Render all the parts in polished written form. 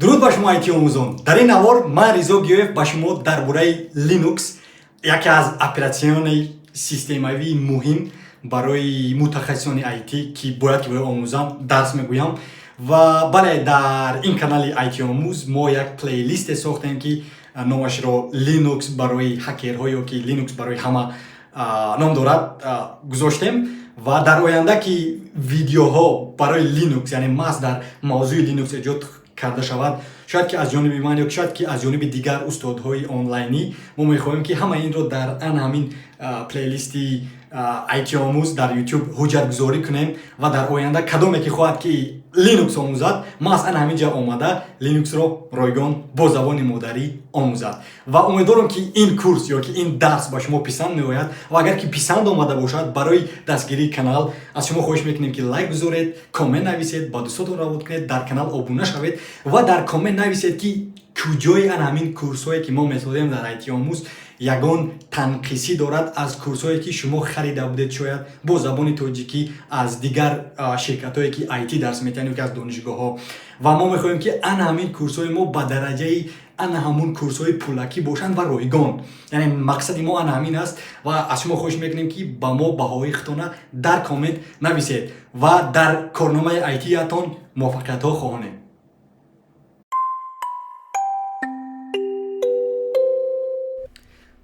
درود با شما ایتی آموزان. در این نوار من ریزا گیوف با شما درباره لینوکس، یکی از اپراتسیون سیستمایی مهم برای متخصصان ایتی که باید که برای آموزان درس میگویم. و بله، در این کانال ایتی آموز ما یک پلیلیست ساختیم که نامش را لینوکس برای هکرها یا که لینوکس برای همه نام دارد گذاشتیم. و در آینده که ویدیوها برای لینوکس، یعنی محض در موضوع لینوکس ایجاد کرده شود، شاید که از جانب من یا شاید که از جانب دیگر استادهای آنلاینی، ما میخواهیم که همه این رو در همین پلیلیستی ایتی آموز در یوتیوب حجت گذاری کنیم و در آینده کدومی که خواهد که لینوکس آموزد، ما از همینجا آمده لینوکس رو رایگان با زبان مادری آموزد. و امیدوارم که این کورس یا که این درس با شما پسند میآید و اگر که پسند آمده باشد، برای دستگیری کانال از شما خواهش میکنیم که لایک بذارید، کامنت نویسید، با دوستاتون رابط کنید، در کانال ابونه شوید و در کامنت نویسید که کجای همین کورس هایی که ما میسازیم در ایتی آموز یگان تنقیصی دارد از کورس هایی که شما خریده بودید، شاید با زبان تاجیکی از دیگر شرکت هایی که ایتی درس میتن که از دانشگاه ها. و ما میخوایم که همین کورس های ما به درجه همون کورس های پولکی باشند و رایگان. یعنی مقصد ما همین است و از شما خواهش میکنیم که با ما بهای خودتون در کامنت نویسید و در کارنامه ایتی اتون موفقیت ها خواهانه.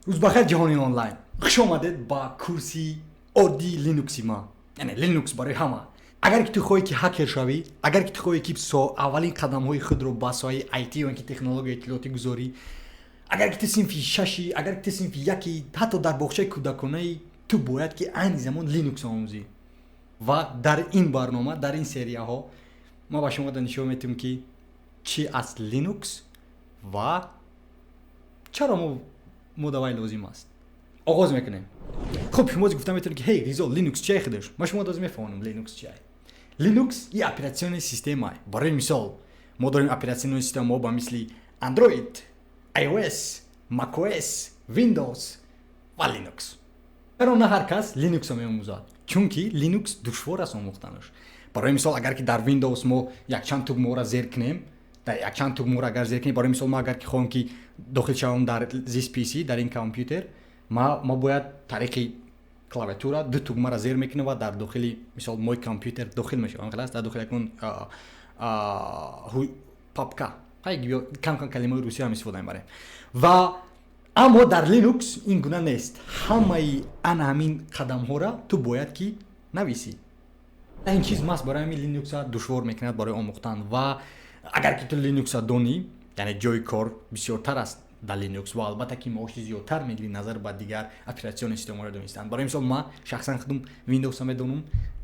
روز بخیر جهانی آنلاین، خوش آمدید با کورسی عادی لینوکسی ما، یعنی لینوکس برای همه. اگر که تو خواهی که هکر شوی، اگر که تو خواهی که اولین قدم های خود رو با سایه ایتی و اینکه تکنولوژی اطلاعاتی گذاری، اگر که تو صنفی ششی، اگر که تو صنفی یکی، حتی در باغچه کودکانه، تو باید که این زمان لینوکس آموزی. و در این برنامه، در این سریه ها، ما با شما نشون میدیم که چی از لینوکس و چرا محتوای لازم است. آغاز میکنیم. خب شما گفتم میتونید که هی ریزا لینوکس چیه خودش؟ ما شما لازم میفهمونم لینوکس چیه. لینوکس یه اپراتسیون سیستم برای مثال ما داریم اپراتسیون سیستم ما با مثل اندروید، آی او اس، مک او اس، ویندوز و لینوکس. برای نه هر کس لینوکس میآموزد، چون که لینوکس دشوار است آموختنش. برای مثال اگر که در ویندوز ما یک چند تگمه را زیر کنیم، در یک چند تگمه را اگر زیر کنیم، برای مثال ما اگر که خواهم که داخل شوم در زیس پی سی، در این کامپیوتر، ما باید طریق کلاویاتور دو تگمه را زیر میکنیم و در داخل مثال مای کامپیوتر داخل میشوم. خلاص در داخل اون پاپکا کم کلمه روسی هم استفاده میبریم. و اما در لینوکس این گونه نیست. همه همین قدم ها را تو باید که نویسی. این چیز ماست برای همین لینوکس دشوار میکند برای آموختن. و اگر که تو لینوکس دونی، یعنی جای کار بسیارتر است در لینوکس و البته که معاش زیادتر میگیری نظر به دیگر اپراتسیون سیستم را دونستند. برای مثال ما شخصا خودم ویندوز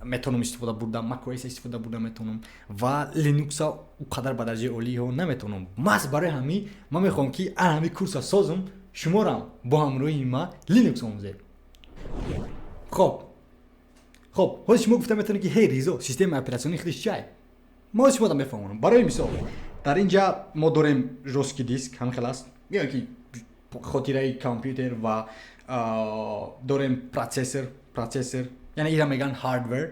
میتونم استفاده بردم، مک او اس استفاده بردم میتونم و لینوکس اونقدر به درجه عالی ها نمیتونم. ماست برای همین ما میخوام که همین کورس سازم شما را با همراهی ما لینوکس آموزید. خب حالا شما گفتم میتونید که هی ریزا سیستم اپراتسیونی خودش چیه؟ ما شما را میفهمونم. برای مثال در اینجا ما داریم جوسکی دیسک هم خلاص، یا که خاطره کامپیوتر و داریم پروسسور، یعنی اینا میگن هاردور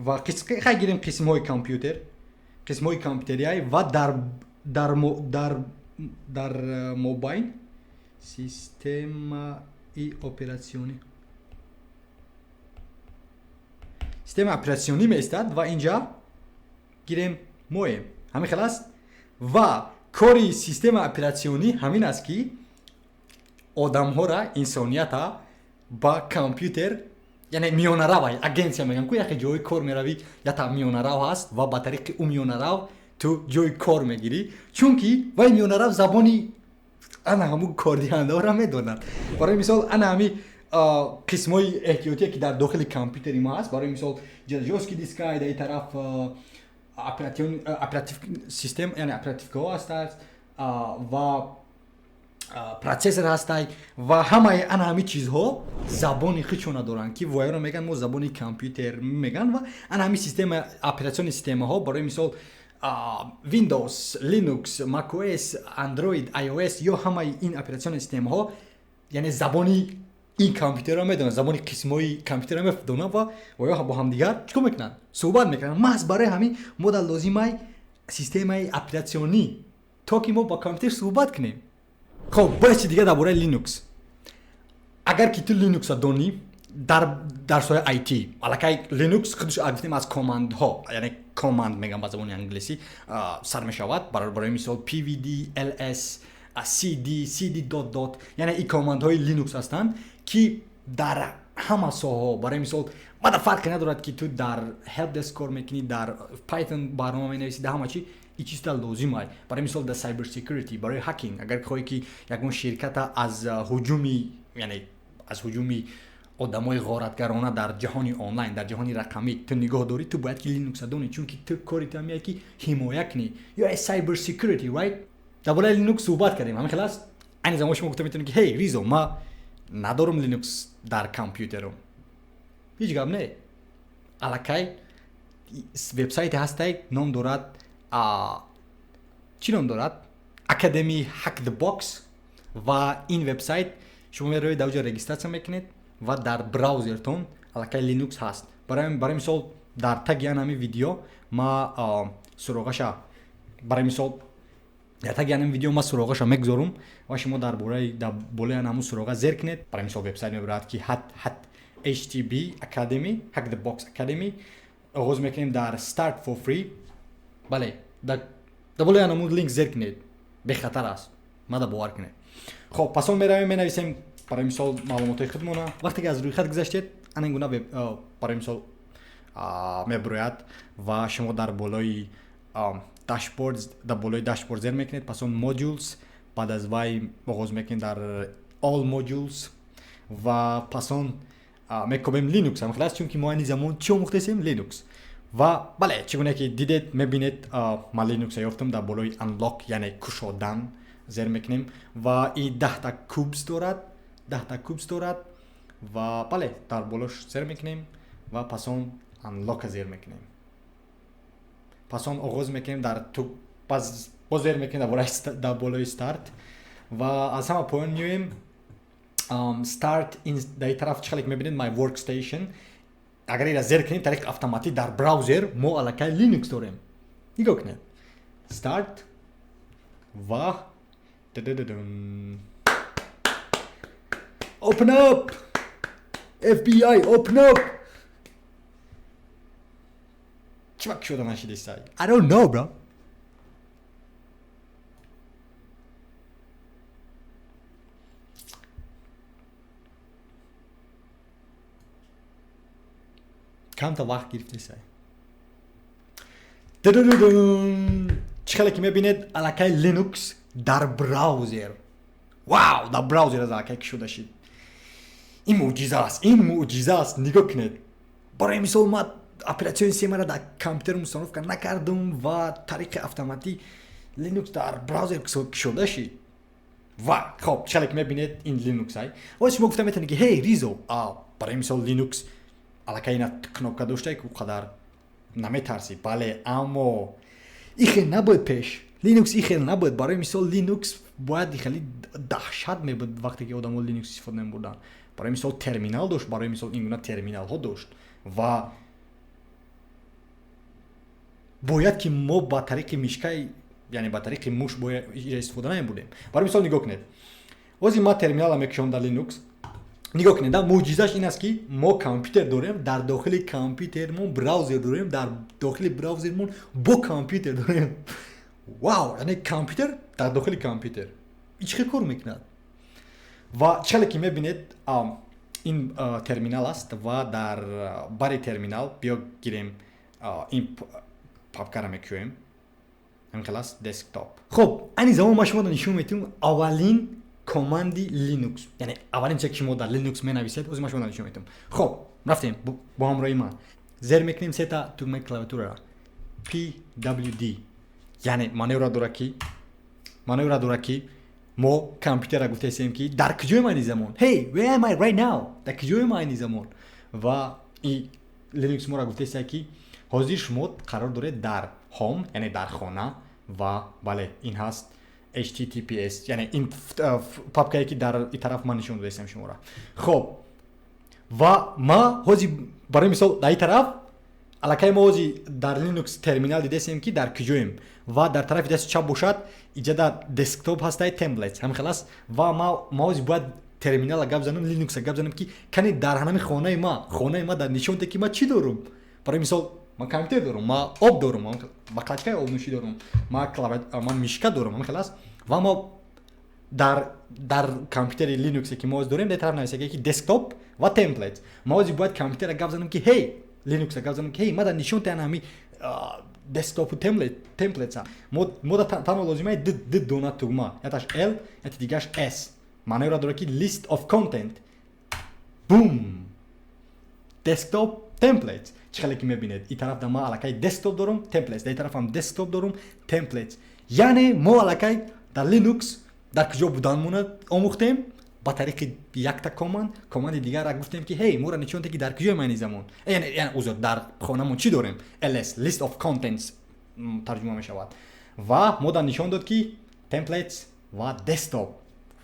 و خیلی گیریم قسم های کامپیوتری و در موبایل سیستم اپراتسیونی میستد و اینجا گیریم مویم همین خلاص. و کاری سیستم اپراتسیونی همین است که آدم ها را، انسانیت ها با کامپیوتر، یعنی میانه رو اگنسیا میگن که یکی جای کار میروی یا تا میانه رو هست و با طریق اون میانه رو تو جای کار میگیری، چون که وای میانه رو زبانی همون کار دهنده ها را میدونند. برای مثال همین قسم های احتیاطی که در داخل کامپیوتری ما هست، برای مثال جوسکی دیسکای در این طرف اپراتیو سیستم، یعنی اپراتیو ها هست و پروسسور هست و همه چیزها زبانی خودشون دارن که وایرا میگن ما زبانی کامپیوتر میگن. و همین سیستم اپراتسیون سیستم ها برای مثال ویندوز، لینوکس، مک او اس، اندروید، آی او اس یا همه این اپراتسیون سیستم ها یعنی زبانی این کامپیوتر را میدونن، زبانی قسمای کامپیوتر را میدونن و یا با هم دیگر چیکار میکنن؟ صحبت میکنن. محض برای همین ما در لازمه سیستم اپراتسیونی то ки мо ба компютер суҳбат кунем. хоб бояд чи дига дар бораи Linux. агар ки ту Linux-а донӣ дар соҳаи IT аллакай Linux худаш гуфтем аз командҳо, яъне команд мегам ба забони англисӣ сар мешавад. барои мисол pvd, ls, cd, dot, яъне ин командҳои Linux ҳастанд ки дар ҳама соҳаҳо, барои мисол мада фарқе надорад ки ту дар helpdesk кор мекунӣ, дар Python барнома менависӣ, дар ҳама чӣ ин чизда лозим ай. барои мисол дар cyber security, барои hacking, агар хоҳӣ ки ягон ширката аз ҳуҷуми, яъне аз ҳуҷуми одамои ғоратгарона дар ҷаҳони онлайн, дар ҷаҳони рақамӣ ту нигоҳ дорӣ, ту бояд ки Linux-а донӣ, чунки ту кори ту ҳамин ки ҳимоя кунӣ. ё cyber security, right? дар бораи Linux суҳбат кардем, ҳамин хелас. айни замон шумо гуфта метавонед ки ҳей Ризо, ма надорам Linux дар компютерам. ҳеҷ гап не. аллакай вебсайте ҳастай, ном дорад чӣ ном дорад? Academy Hack the Box. ва ин вебсайт шумо меравед дар ҷо регистратсия мекунед ва дар браузертон аллакай Linux ҳаст. барои мисол дар таги ҳамин видео ма суроғаша, барои мисол дар таги ҳамин видео ма суроғаша мегзорум ва шумо дар болои ҳамун суроға зер кунед. барои мисол вебсайт мебарад ки HTB Academy, Hack the Box Academy. оғоз мекунем дар Start for free. бале, дар болои ҳамун линк зер кунед. бехатар аст. мада бовар кунед. хоб, пас он меравем менависем барои мисол маълумотои худмона. вақте ки аз рӯйхат гузаштед, анин гуна барои мисол меброяд ва шумо дар болои dashboard зер мекунед. пас он modules, баъд аз вай оғоз мекунед дар all modules ва пас он мекобем Linux. ҳам хелас, чунки мо айни замон чӣ омӯхтесем? Linux. ва бале, чӣ гуна ки дидед, мебинед ма Linux-а ёфтам дар болои unlock, яъне кушодан зер мекунем ва и 10 cubes дорад ва бале, дар болош зер мекунем ва пас он unlock зер мекунем. пас он оғоз мекунем дар боз зер мекунем дар болои start ва аз ҳама поён меоем start дар ин тараф чӣ хеле мебинед my workstation. агар ира зер кунем тариқи автоматӣ дар браузер мо аллакай Linux дорем. нигоҳ кунед. start ва open up, FBI open up. چی وقت شده نشیده سای؟ I don't know bro. کم تا وقت گرفته سای. چی خاله که میبینید علاقه لینوکس در براوزر. واو، در براوزر از علاقه که شده شد. این معجزه است. نگاه کنید. برای مثال ما اپراسیون سی مرا در کامپیوتر مصرف نکردم و طریق اتوماتیک لینوکس در براوزر شده شد. و خب چه که میبینید این لینوکس های. و شما گفتم میتونید که هی ریزو برای مثال لینوکس علاقه اینا کنوکا داشته که قدر نمیترسی. بله اما این خیلی نباید پیش. لینوکس این خیلی نباید. برای مثال لینوکس باید خیلی دهشت میبود وقتی که آدم لینوکس استفاده نمی‌بردن. برای مثال ترمینال داشت. برای مثال این گونه ترمینال ها داشت و باید که ما با طریق میشکای یعنی با طریق موش باید استفاده نمی‌بردیم. برای مثال نگاه کنید. وقتی ما ترمینال میکشیم در لینوکس نگاه کنید. معجزه‌اش این است که ما کامپیوتر داریم، در داخل کامپیوترمون براوزر داریم، در داخل براوزرمون با کامپیوتر داریم. واو، یعنی کامپیوتر در داخل کامپیوتر. هیچ خیلی کار میکنه. و چاله که میبینید این ترمینال است و در برای ترمینال بیا گیریم این پاپکه را میکویم. همین خلاص دسکتاپ. خب این زمان ما شما نشون میتونم اولین کاماندی لینوکس، یعنی اولین چیزی که ما در لینوکس مینویسید از ما شما نشون میتونم. خب رفتیم با همراهی من زیر میکنیم ستا تو کلاویاتور را PWD، یعنی مانور را داره که ما کامپیوتر را گفته هستیم که در کجای ما این زمان. Hey, where am I right now؟ در کجای ما این زمان. و این لینوکس ما را گفته است که حاضر شما قرار داره در هوم، یعنی در خانه و بله این هست HTTPS، یعنی این پاپکایی که در این طرف من نشون دادم شما را. خب و ما حاضر برای مثال در این طرف аллакай мо ҳозир дар Linux терминал дидесем ки дар куҷоем ва дар тарафи дасти чап бошад иҷада десктоп ҳастай templates ҳамин хелас ва мо ҳозир бояд терминала гап занам Linux гап занам ки кани дар ҳамин хонаи ма дар нишон де ки ма чӣ дорум. барои мисол ма компютер дорум, ма об дорум, баклачкаи обнӯшӣ дорум, ма мишка дорум ҳамин хелас ва мо дар компютери Linux ки мо ҳозир дорем дар тараф нависаги ки desktop ва templates. мо ҳозир бояд компютера гап занам ки ҳей Linux гап занам ки ҳей ма дар нишон таҳнами desktop templates мо танҳо лозимаи ду дона тугма яташ L яти дигаш S маъноиро дорад ки list of content бум desktop templates чӣ хеле ки мебинед ин тараф ма аллакай desktop дорум templates дар тарафам desktop дорум templates яъне мо аллакай дар Linux дар куҷо буданмона омӯхтем ба тариқи якта команди дигарро гуфтем ки ҳей мора нишон ки дар куҷоем айни замон узр дар хонамон чӣ дорем ls list of contents тарҷума мешавад ва мо дар нишон дод ки templates ва desktop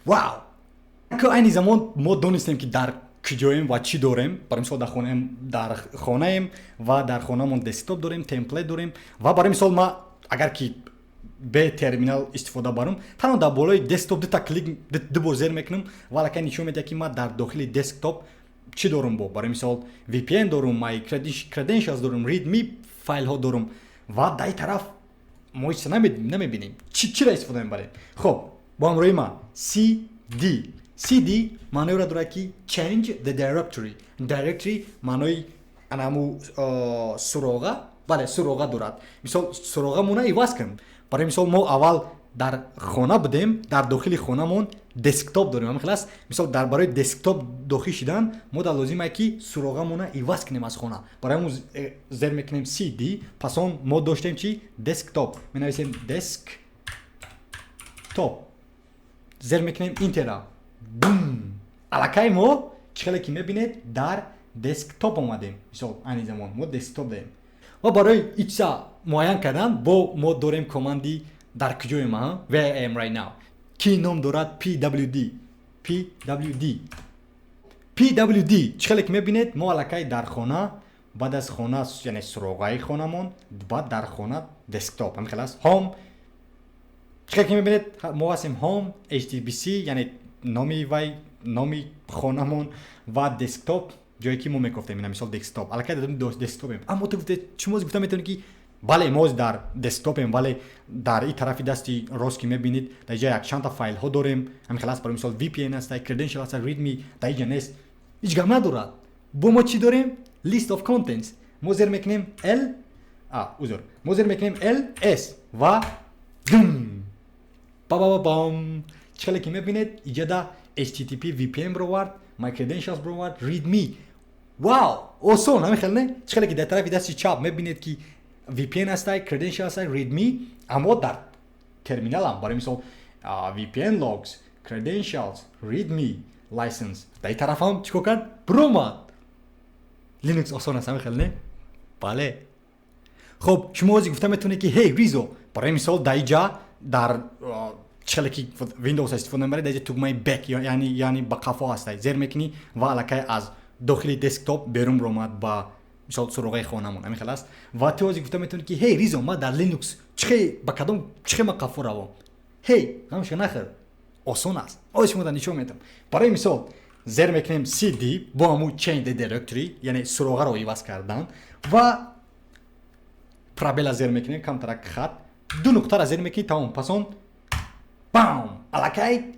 вау айни замон мо донистем ки дар куҷоем ва чӣ дорем барои мисол дар хонаем ва дар хонамон desktop дорем template дорем ва барои мисол ма агар ки бе терминал истифода барам танҳо дар болои desktop дута клик ду бор зер мекунам ва аллакай нишон медиҳад ки ма дар дохили desktop чӣ дорум барои мисол VPN дорум my credentials дорум readme файлҳо дорум ва дар ин тараф мо ҳеч намебинем чиро истифода мебарем. Хуб бо ҳамроҳи ма cd маъноиро дорад ки change the directory маънои анаму суроға бале суроға дорад мисол суроғамона иваз кун. барои мисол мо аввал дар хона будем дар дохили хонамон десктоп дорем ҳамин хелас мисол дар барои десктоп дохил шудан мо дар лозимае ки суроғамона иваз кунем аз хона барои ҳамун зер мекунем cd пас он мо доштем чи десктоп менависем десктоп зер мекунем интера бум аллакай мо чӣ хеле ки мебинед дар десктоп омадем мисол айни замон мо десктоп дорем ва барои ичса муайян кардан мо дорем команди дар куҷоем where I am right now ки ном дорад pwd чӣ хеле ки мебинед мо аллакай дар хона баъд аз хона яъне суроғаи хонамон баъд дар хона десктоп ҳамин хелас home чӣ хеле ки мебинед мо ҳастем home htbc яъне номи хонамон ва десктоп ҷое ки мо мекуфтем ина мисол десктоп аллакай дадем десктопем аммо ту шумо гуфта метавонед ки бале мо дар десктопем вале дар ин тарафи дасти рост ки мебинед дар ҷа якчанда файлҳо дорем ҳамин хелас барои мисол VPN аста credential аста readme дар ин ҷа нест ҳеҷ гап надорад бо мо чӣ дорем list of contents мо зер мекунем мо зер мекунем ls ва дум бам чӣ хеле ки мебинед иҷада http VPN бировард my credentials бировард readme вау осон ҳамин хел не чӣ хеле ки дар тарафи дасти чап мебинед ки VPN ҳастай credential ҳастай readme аммо дар терминалам барои мисол VPN logs credentials readme license дар ин тарафам чикор кард биромад Linux осон аст ҳамин хел не бале. хуб шумо ҳозир гуфта метавонед ки ҳей ризо барои мисол дар ин ҷа дар чӣ хеле ки Windows истифода мебаред дар ин ҷа тугмаи back яъне ба қафо ҳастай зер мекунӣ ва аллакай аз дохили десктоп берун биромад ба мисол суроғаи хонамон ҳамин хел аст ва ту ҳозир гуфта метавонӣ ки ҳей ризо ма дар Linux ба кадом чӣ ма қафо равом ҳей ғамша нахӯр осон аст ҳозир шумо дар нишон метавон барои мисол зер мекунем cd бо ҳамун change the directory яъне суроғаро иваз кардан ва пробела зер мекунем камтарак хат ду нуқтаро зер мекунӣ тамом пас он бам аллакай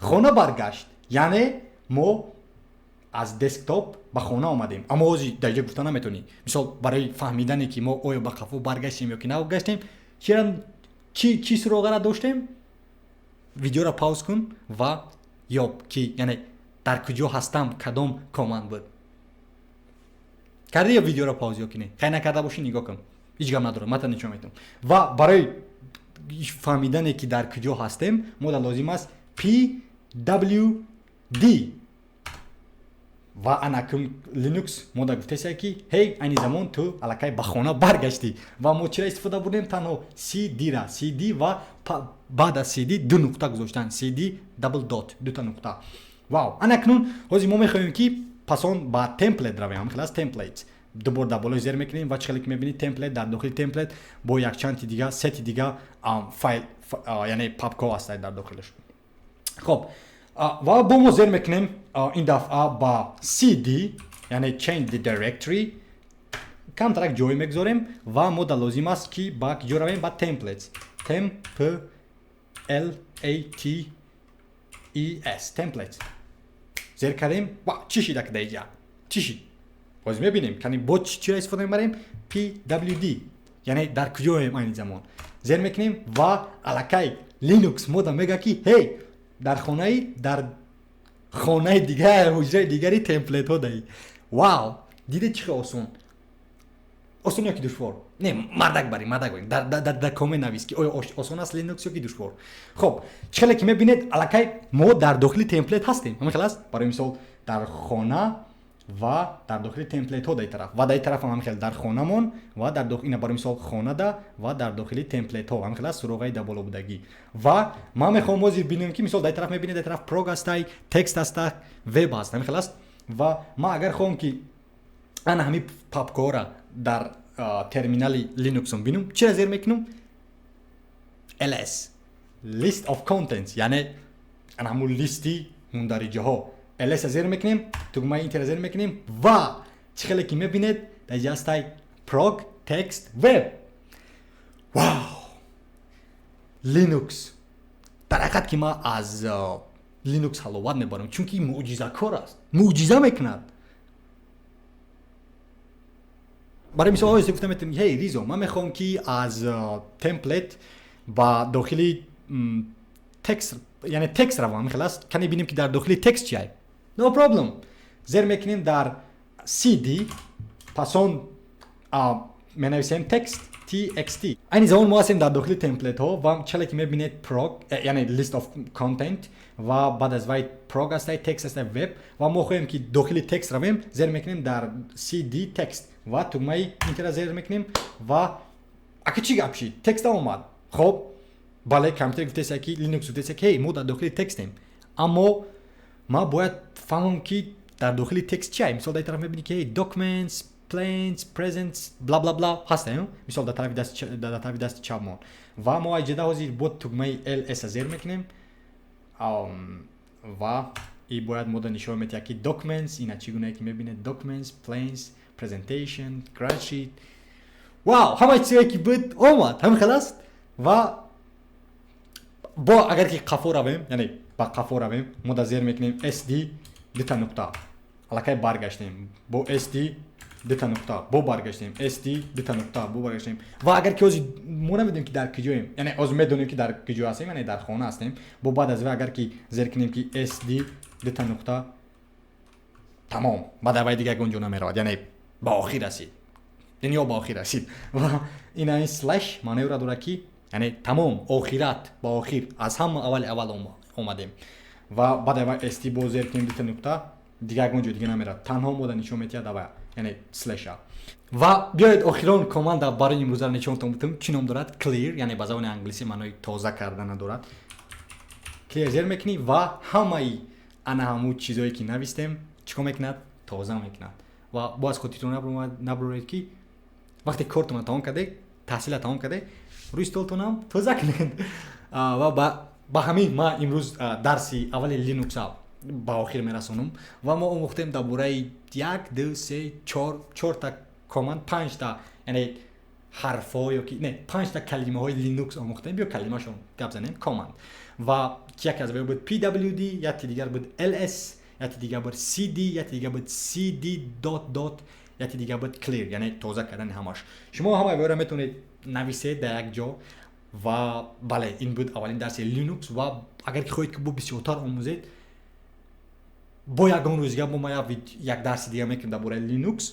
хона баргашт яъне мо аз десктоп ба хона омадем аммо ҳозир дар ҷо гуфта наметавонӣ мисол барои фаҳмидане ки мо оё ба қафо баргаштем ё ки нагаштем чӣ суроғара доштем видеоро пауз кун ва ёб ки яъне дар куҷо ҳастам кадом команд буд карди ё видеоро пауз ё ки не хай накарда бошӣ нигоҳ кун ҳеҷ гап надорад ман нишон метавонам ва барои фаҳмидане ки дар куҷо ҳастем мо дар лозим аст pwd ва анакун Linux мо дар гуфтасе ки ҳей айни замон ту аллакай ба хона баргаштӣ ва мо чира истифода бурдем танҳо cd ва баъд аз cd ду нуқта гузоштан cd double dot дута нуқта вау анакнун ҳозир мо мехоҳем ки пас он ба template равем ҳамин хелас templates دوباره دابلوی زیر میکنیم و چخلی که میبینید تمپلیت در داخل تمپلیت با یک چند دیگه ستی دیگه فایل یعنی پاپکو هست در داخلش. خب و با ما زیر میکنیم این دفعه با cd یعنی change the directory کم ترک جای میگذاریم و ما لازم است که با جا رویم با templates templates زیر کردیم و چی شده که دیگه چی باز میبینیم که با چی را استفاده میبریم pwd یعنی در کجاییم این زمان زیر میکنیم و الکی لینوکس ما میگه که هی در خانه دیگه حجره دیگری تمپلیت ها دهی. واو دیده چقدر آسون یا که دشوار نه مردک بریم در کامنت نویس که آسون است لینوکس یا که دشوار. خب چقدر که میبینید الکی ما در داخل تمپلیت هستیم همین خلاص برای مثال در خانه و در داخل تمپلیت ها در طرف و در طرف هم خیلی در خانه مون و در داخل این برای مثال خانه ده و در داخل تمپلیت ها هم خیلی سراغ در بالا بودگی و ما میخوام موضوع ببینیم که مثال در طرف میبینید در طرف پروگ است تکست است وب است همین خلاص و ما اگر خواهم که انا همین پاپکورا در ترمینال لینوکس هم بینم چرا زیر میکنم ls list of contents یعنی انا همون لیستی مندرجه ها ls زیر میکنیم تگمه اینتر زیر میکنیم و چخیلی که میبینید در جاستای پروگ تکست وب. واو لینوکس در حقیقت که ما از لینوکس حلاوت میبرم چون که معجزه کار است معجزه میکند. برای مثال آیسته گفتم هی ریزو من میخوام که از تمپلیت با داخلی تکست یعنی تکست روام خلاص کنی بینیم که در داخلی تکست چیه نو پرابلم زیر میکنیم در cd پسون منویسیم تکست txt این زمان ما هستیم در داخل تمپلیت ها و چلی که میبینید پروگ یعنی لیست آف کانتنت و بعد از وای پروگ است تکست است وب و ما خواهیم که داخل تکست رویم زیر میکنیم در cd تکست و تو مای اینتر زیر میکنیم و اگه چی گپشی تکست اومد. خب بله کامپیوتر گفته که لینوکس گفته که ما در داخل تکستیم اما ما باید فهمم که در داخل تکست چیه. مثال در طرف میبینی که documents planes presents بلا بلا بلا هستن مثال در طرف دست چپ مون و ما اجازه حاضر بود تو مای ls زیر میکنیم و این باید مود نشون میده که documents اینا چگونه که میبینه documents planes presentation grad sheet واو همه چیزی که بود اومد هم خلاص و با اگر که قفو رویم یعنی با قفو رویم ما زیر میکنیم sd دیتا نقطه الکی برگشتیم با sd دیتا نقطه با برگشتیم sd دیتا نقطه با برگشتیم و اگر که ما نمیدونیم که در کجاییم یعنی از میدونیم که در کجا هستیم یعنی در خانه هستیم با بعد از اگر که زیر کنیم که sd دیتا نقطه تمام بعد از دیگه اونجا نمیرود یعنی با آخر رسید دنیا با آخر رسید و این سلش معنی را داره که یعنی تمام آخرت با آخر از هم اول اومدیم و بعد از st با زیر کنیم دیتا نقطه دیگه اونجا دیگه نمیرود تنها مود نشون میده دوا یعنی سلش و بیاید آخران کاماند برای امروز نشون میدم چی نام دارد clear یعنی به زبان انگلیسی معنی تازه کردن دارد clear زیر میکنی و همه انا همون چیزایی که نوشتیم چیکار میکند تازه میکند و باز خودتون نبرید که وقتی کارتون تمام کرده تحصیل تمام کرده روی استولتون هم تازه کنید و با همین ما امروز درسی اول لینوکس با آخر میرسونم و ما آموختیم درباره 1 2 3 4 تا کامند 5 تا یعنی حرفا یا که نه 5 تا کلمه های لینوکس آموختیم بیا کلمه شون گپ زنیم کامند و یکی از بود pwd یکی دیگر بود ls یکی دیگر بود cd یکی دیگر بود cd dot یکی دیگر بود clear یعنی تازه کردن همش. شما همه ویرا میتونید نویسید در یک جا و بله این بود اولین درس لینوکس و اگر که خواهید که با بسیارتر آموزید با یگان روزگار ما یک درس دیگه میکنیم درباره لینوکس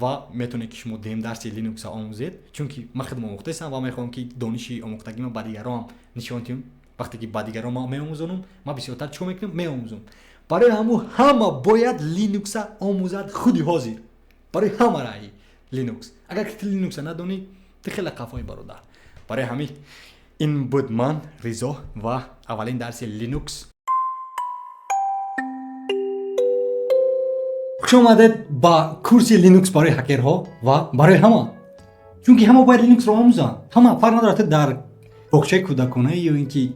و میتونه که شما دیم درس لینوکس آموزید چون که من خودم آموخته هستم و میخوام که دانش آموختگی ما با دیگران نشون بدم. وقتی که با دیگران ما میآموزونم ما بسیارتر چیکار میکنم میآموزم برای همه باید لینوکس آموزد خودی حاضر برای همه رای لینوکس اگر که لینوکس ندونی خیلی قفای برادر برای همین این بود من رضا و اولین درس لینوکس. خوش آمدید با کورس لینوکس برای هکرها و برای همه. چونکه همه باید لینوکس رو آموزن. همه فرق نداره تو در بخشه کودکانه یا اینکه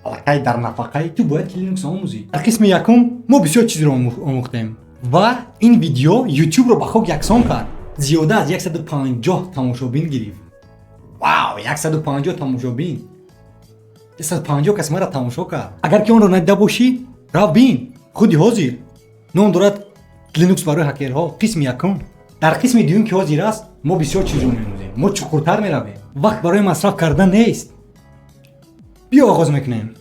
علاقه در نفقه تو باید که لینوکس آموزی. در قسم یکم ما بسیار چیز رو آموختیم و این ویدیو یوتیوب رو به خود یکسان کرد. زیاده از 150 تماشابین گرفت. واو 150 تماشابین. 150 کس مرا تماشا کرد. اگر که اون رو ندیده باشی رو بین خودی حاضر. نام دارد لینوکس برای هکرها قسم یکم. در قسم دوم که حاضر است ما بسیار چیز رو می‌آموزیم. ما چقدرتر می‌رویم. وقت برای مصرف کردن نیست. بیا آغاز میکنیم.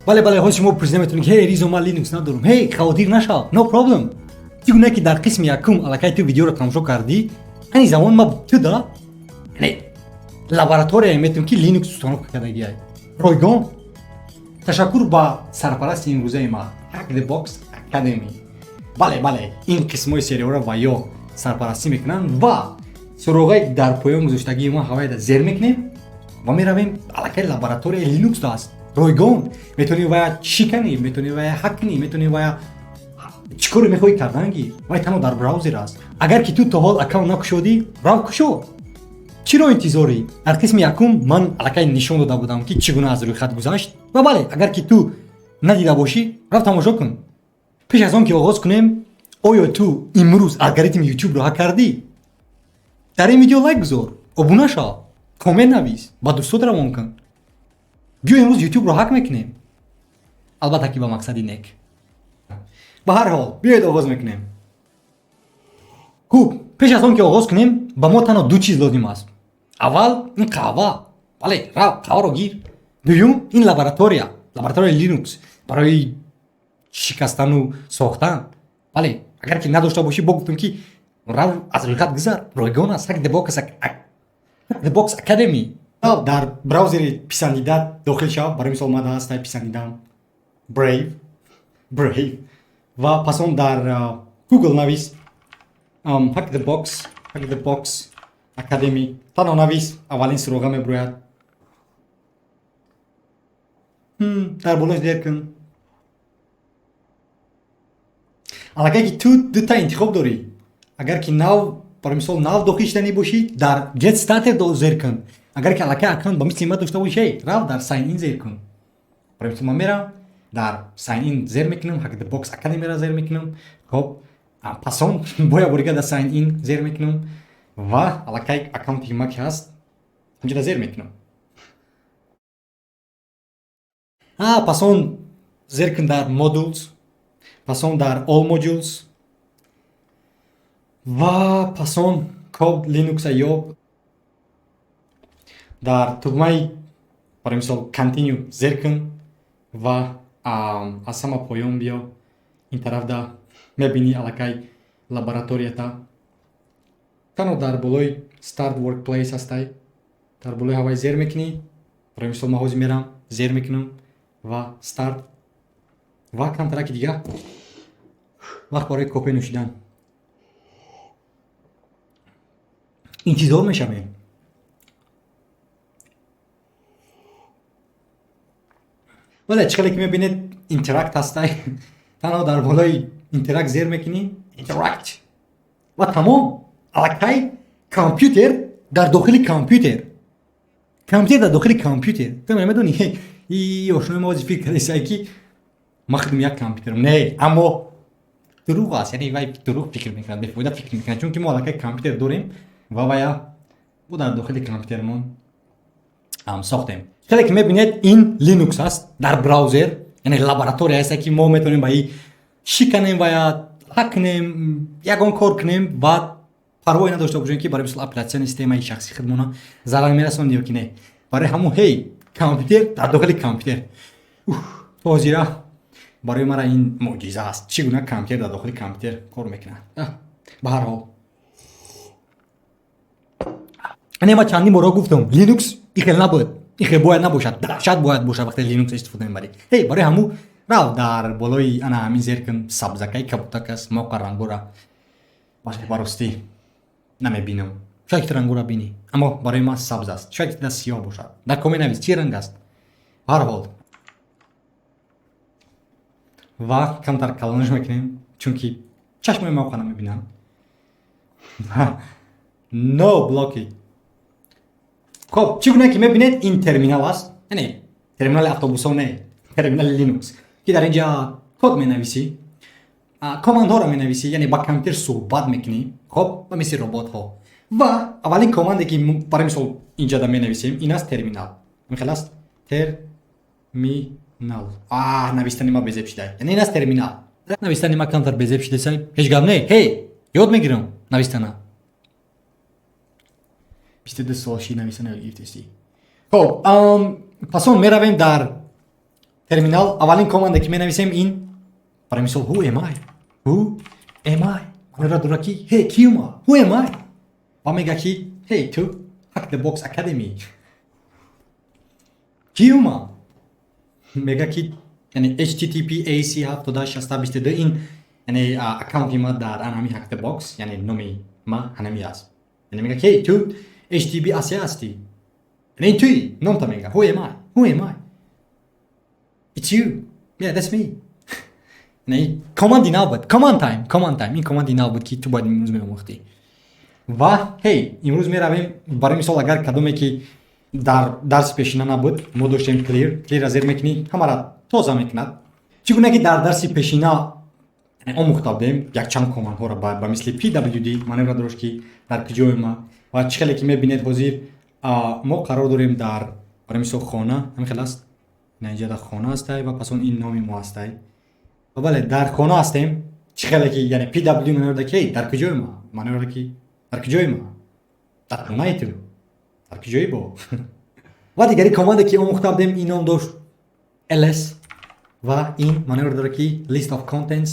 بله حال شما پرسیده میتونید که هی ریزو من لینوکس ندارم. هی خاطر نشو. نو پرابلم. چگونه که در قسم یکم الکی تو ویدیو رو تماشا کردی همین زمان ما تو دا یعنی لابراتوری میتونیم که لینوکس استفاده کردگی های رایگان. تشکر با سرپرست این روزه ما هک دی باکس اکادمی. بله این قسم های سری رو و یا سرپرستی میکنن و سراغی در پایان گذاشتگی ما هوای دا زیر میکنیم و میرویم الکی لابراتوری لینوکس داست رایگان. میتونی و چی کنی، میتونی و هک کنی، میتونی و چیکار میخوای کردنگی و تنها در براوزر است. اگر که تو تا حال اکانت نکشودی راو کشو. چرا انتظاری؟ در قسم یکم من الکی نشون داده بودم که چگونه از روی خط گذشت و بله اگر که تو ندیده باشی راو تماشا کن. پیش از آن که آغاز کنیم آیا تو امروز الگوریتم یوتیوب رو هک کردی؟ در این ویدیو لایک بذار، ابونه شو، کامنت نویس، با دوستات روان کن. بیا امروز یوتیوب رو هک میکنیم. البته که با مقصدی نیک. به هر حال بیاید آغاز میکنیم. خوب پیش از آن که آغاز کنیم با ما تنها دو چیز لازم است. اول این قهوه. بله قهوه رو گیر. دوم این لابراتوری لینوکس برای شکستن و ساختن. بله اگر که نداشته باشی بگفتم که رو از روی خط گذر رایگان است. هک دی باکس اکادمی. در براوزر پسندیده داخل شو. برای مثال من هست پسندیدم Brave و پس اون در گوگل نویس هک دی باکس اکادمی تنها نویس اولین سراغه میبروید. در بالاش دیر کن. الگه که تو دوتا انتخاب داری. اگر که نو برای مثال نو داخل شدنی باشی در get started زیر کن. اگر که الگه اکانت با مثل ما داشته باشی رو در ساین این زیر کن. برای مثال من میرم در ساین این زیر میکنم. هک دی باکس اکادمی را زیر میکنم. خب پس اون باید بریگه در ساین این زیر میکنم و الگه اکانتی ما که هست همجا در زیر میکنم. پس اون زیر کن در مودولز. پس اون در all modules و پس اون کد لینوکس ایوب در تگمه برای مثال کانتینیو زیر کن و از همه پایان بیا این طرف دا میبینی الکی لابراتوریتا تنها در بالای start workplace هستی. در بالای هوای زیر میکنی. برای مثال محوزی میرم زیر میکنم و start و کم ترک دیگه وقت برای کپی نوشیدن انتظار میشویم. ولی چقدر که میبینید اینتراکت هستی تنها در بالای اینتراکت زیر میکنی اینتراکت و تمام الکی کامپیوتر در داخل کامپیوتر در داخل کامپیوتر. تو میدونی این آشنای ما وظیفه کرده که ما خدم یک کامپیوترم نه اما دروغ است. یعنی وای دروغ فکر میکنن بفایده فکر میکنن چون که ما الکی کامپیوتر داریم و باید او در داخل کامپیوترمون ساختیم. چقدر که میبینید این لینوکس است در براوزر یعنی لابراتوری است که ما میتونیم با این شکنیم و یا هک کنیم یگان کار کنیم و پروایی نداشته باشیم که برای مثل اپلیکیشن سیستم شخصی خودمون ضرر میرسونیم یا که نه. برای همون هی کامپیوتر در داخل کامپیوتر توضیح برای مرا این معجزه است چگونه کامپیوتر در داخل کامپیوتر کار میکنه. به هر حال انا ما چندین بار گفتم لینوکس این نباید این باید نباشد دهشت باید باشه وقتی لینوکس استفاده میبری. هی برای همون رو در بالای انا همین زیر کن سبزکای کبوتک است موقع رنگو را باشه براستی نمیبینم. شاید که رنگو را بینی اما برای ما سبز است. شاید که سیاه باشد. در کامنت نویس چی رنگ است. به هر حال و کمتر کلانش میکنیم چون که چشم ما خانه میبینم نو بلاکی. خب چگونه که میبینید این ترمینال است، یعنی ترمینال اتوبوس ها نه، ترمینال لینوکس که در اینجا کد می نویسی، کاماند ها رو می نویسی، یعنی با کامپیوتر صحبت میکنی. خب و مثل ربات ها و اولین کاماندی که برای مثال اینجا دا می نویسیم این است ترمینال. میخواست ترمینال نوشتن ما بزرگ شده، یعنی این است ترمینال. نوشتن ما کمتر بزرگ شده سای هیچ گام نه. هی یاد میگیرم نوشتن 22 سالشی نوشتن ایفتشتی. خب پس اون میرویم در ترمینال. اولین کاماندی که می نویسیم این برای مثال who am I من را داره کی hey کیوما who am I و میگه کی hey تو hack the box academy کیوما میگه کی یعنی http://ac 7.6.22 این یعنی اکانتی ما در انامی hack the box یعنی نومی ما هنمی است. یعنی میگه کی تو http اسی هستی، یعنی توی نام تا میگه who am I it's you yeah that's me. یعنی کاماندی نبود، کاماند تایم این کاماندی نبود که تو باید امروز می‌آموختی. و هی امروز میرویم برای مثال اگر کدومی که در درس پیشینه نبود ما داشتیم کلیر از زیر میکنی همه را توضیح میکند. چگونه که در درس پیشینه آموخته بودیم یک چند کاماند ها را با مثل PWD مانور داشت که در کجای ما و چقدر که میبینید حضور ما قرار داریم در برای مثال خانه همین خلاص اینجا در خانه است و پس اون این نامی ما است. و بله در خانه هستیم چخیلی که یعنی پی دبلیو منور کی در کجای ما منور کی در کجای ما در خانه تو در کجای با و دیگری کاماندی که آموخته بودیم این نام داشت ls و این منور داره کی list of contents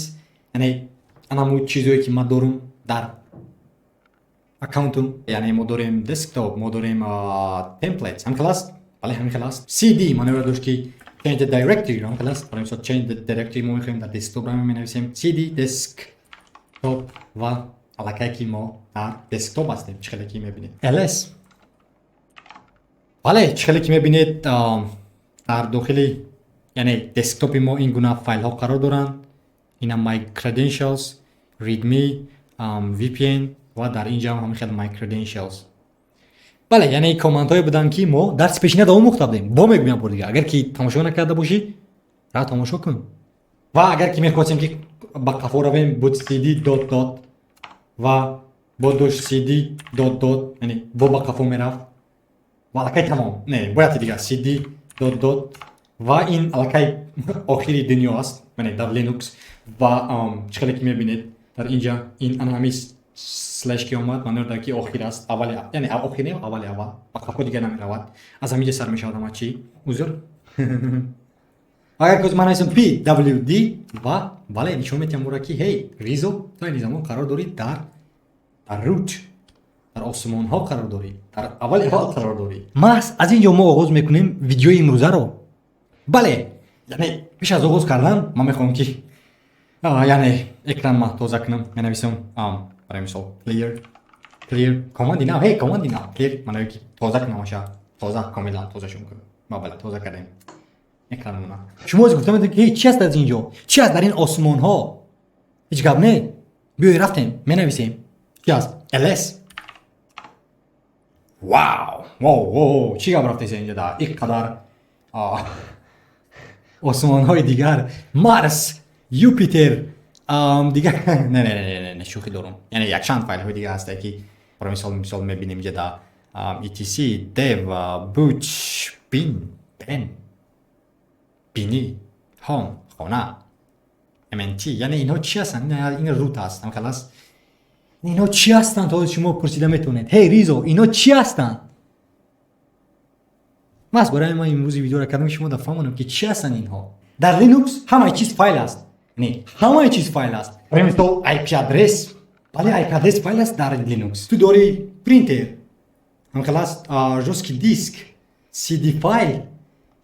یعنی انمو چیزایی که ما دارم در اکانتم، یعنی ما داریم دسکتاپ ما داریم templates هم خلاص بله همین خلاص cd منور داشت که change the directory هم خلاص برای مثلا change the directory ما میخوایم در دسکتاپ می نویسیم cd desktop و علاقه که ما در دسکتاپ هستیم چخیلی که میبینید ls بله چخیلی که میبینید در داخلی یعنی دسکتاپ ما این گونه فایل ها قرار دارن. اینا my credentials readme vpn و در اینجا هم خیلی my credentials. بله یعنی کامنت های بودن که ما درس پیشینه دا آموخته بودیم. با میگم بار دیگه اگر که تماشا نکرده باشی را تماشا کن و اگر که میخواستیم که با قفا رویم بود cd dot dot و بودش cd dot dot یعنی با قفا میرفت و علاقه تمام نه باید دیگه cd dot dot و این علاقه آخری دنیا است یعنی در لینوکس و چخیلی که میبینید در اینجا این انامیست سلش که اومد منظور داره که آخر است اول یعنی آخر نه اول با قفا دیگه نمیرود از همینجا سر میشه آدم چی عذر اگر کوز من اسم پی دبلیو دی و بله نشون میدم برای که هی ریزو تو این زمان قرار داری در روت در آسمان ها قرار داری در اول حال قرار داری. ما از اینجا ما آغاز میکنیم ویدیو امروزه رو. بله یعنی پیش از آغاز کردن من میخوام که یعنی اکران ما توضیح کنم می نویسم برای مثال clear کاماندی نه هی کاماندی نه clear من که توضیح کنم توضیح کاملا توضیح شون کنم ما بله توضیح کردیم اکرانمون. شما از گفتم که چی هست از اینجا چی هست در این آسمان ها هیچ گپ نه بیای رفتیم می نویسیم چی هست ls واو چی گپ رفته اینجا در یک قدر آسمان های دیگر مارس یوپیتر دیگه نه شوخی دارم یعنی یک چند فایل های دیگه هسته که برای مثال میبینیم اینجا در etc dev boot بینی هام خانه mnt یعنی اینها چی هستن این روت هست هم خلاص اینها چی هستن تا شما پرسیده میتونید هی ریزو اینا چی هستن ماست برای ما امروز ویدیو را کردم شما فهمونم که چی هستن اینها. در لینوکس همه چیز فایل است نه همه چیز فایل است. برای مثال آی پی ادرس بله آی پی ادرس فایل است در لینوکس. تو داری پرینتر هم خلاص جوسکی دیسک سی دی فایل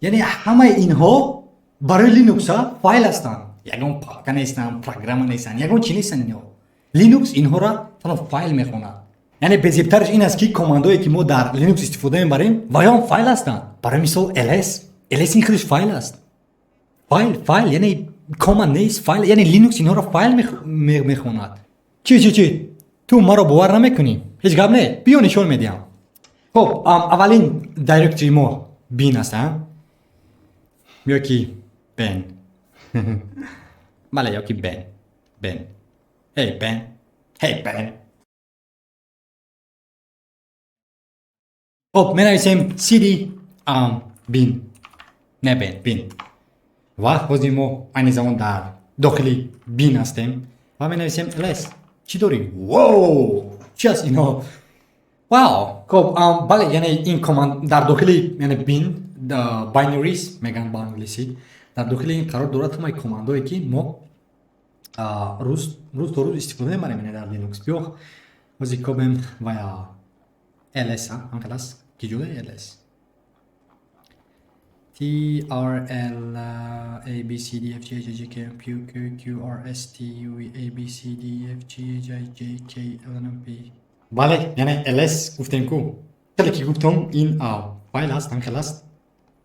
یعنی همه اینها برای لینوکس فایل هستند. یگان پاک نیستن پروگرام نیستن یگان چی نیستن اینها. لینوکس اینها را تنها فایل میخونه. یعنی بزرگترش این است که کاماندایی که ما در لینوکس استفاده میبریم ویام فایل هستند. برای مثال ls این خودش فایل است. فایل یعنی کامند نیست فایل یعنی لینوکس اینها رو فایل میخواند چی تو ما رو باور نمیکنی هیچ گپ نه بیا نشون میدم خب اولین دایرکتری ما بین است یا کی بن بله یا کی بن هی بن خب می نویسیم cd بین نه بین و بازی ما این زمان در داخلی بین هستیم و می نویسیم ls چی داریم؟ واو چی هست اینا؟ واو خب بله یعنی این کامند در داخلی یعنی بین باینریز میگن با انگلیسی در داخل این قرار دارد همه کامندهایی که ما روز تا روز استفاده می‌کنیم در لینوکس بیا بازی کنیم و یا ls هم کلاس کی جوره ls t r l a b c d f g h i j k l m p q r s t u v a b c d f g h i j k l m p بله یعنی ls گفتیم کو خیلی که گفتم این فایل هست هم کلاس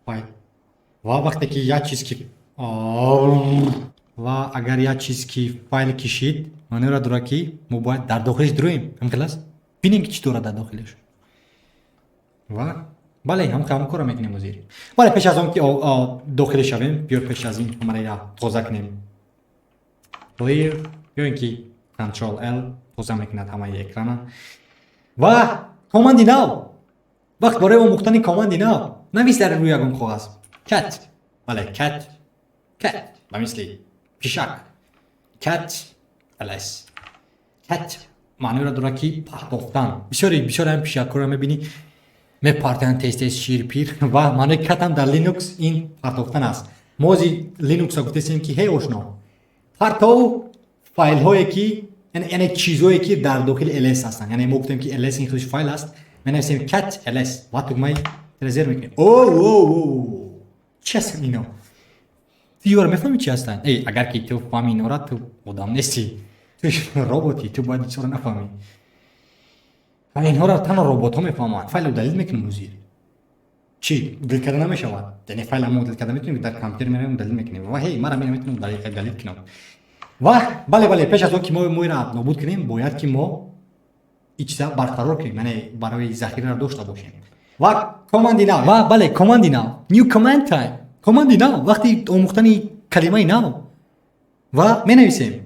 فایل و وقتی که یا چیز که و اگر یا چیز که فایل کشید معنی را داره که ما باید در داخلش درویم هم کلاس بینیم که چی داره در داخلش و بله هم کار میکنیم وزیر بله پیش از اون که داخل شویم بیا پیش از این همه را توضیح کنیم clear یا اینکه کنترل L توضیح میکند همه اکران و کامندی نو وقت برای آموختن کامندی نو نویس در روی یکم کاغذ cat بله cat به مثل پیشک cat ls cat معنی را داره که پرداختن بسیار هم پیشک را میبینی میپرتن تست شیر پیر و معنی کت هم در لینوکس این پرداختن است ما از لینوکس ها گفتیم که هی آشنا پرتاو فایل هایی که یعنی چیزهایی که در داخل ls هستن یعنی ما گفتیم که ls این خودش فایل است می نویسیم cat ls و تو مای رزرو میکنیم اوه چی هستن اینا دیوار میفهمی چی هستن اگر که تو فهمی اینا را تو آدم نیستی تو رباتی تو باید چرا نفهمی اینها را تنها ربات ها میفهمند فایل رو دلیل میکنیم وزیر چی دلیل کرده نمیشود یعنی فایل هم دلیل کرده میتونیم در کامپیوتر میریم دلیل میکنیم و هی مرا میتونیم دلیل کنیم و بله پیش از اون که ما را نابود کنیم باید که ما این چیزا برقرار کنیم یعنی برای ذخیره را داشته باشیم و کامندی نو و بله کامندی نو نیو کامند تایم کامندی نو وقتی آموختن کلمه نو و می نویسیم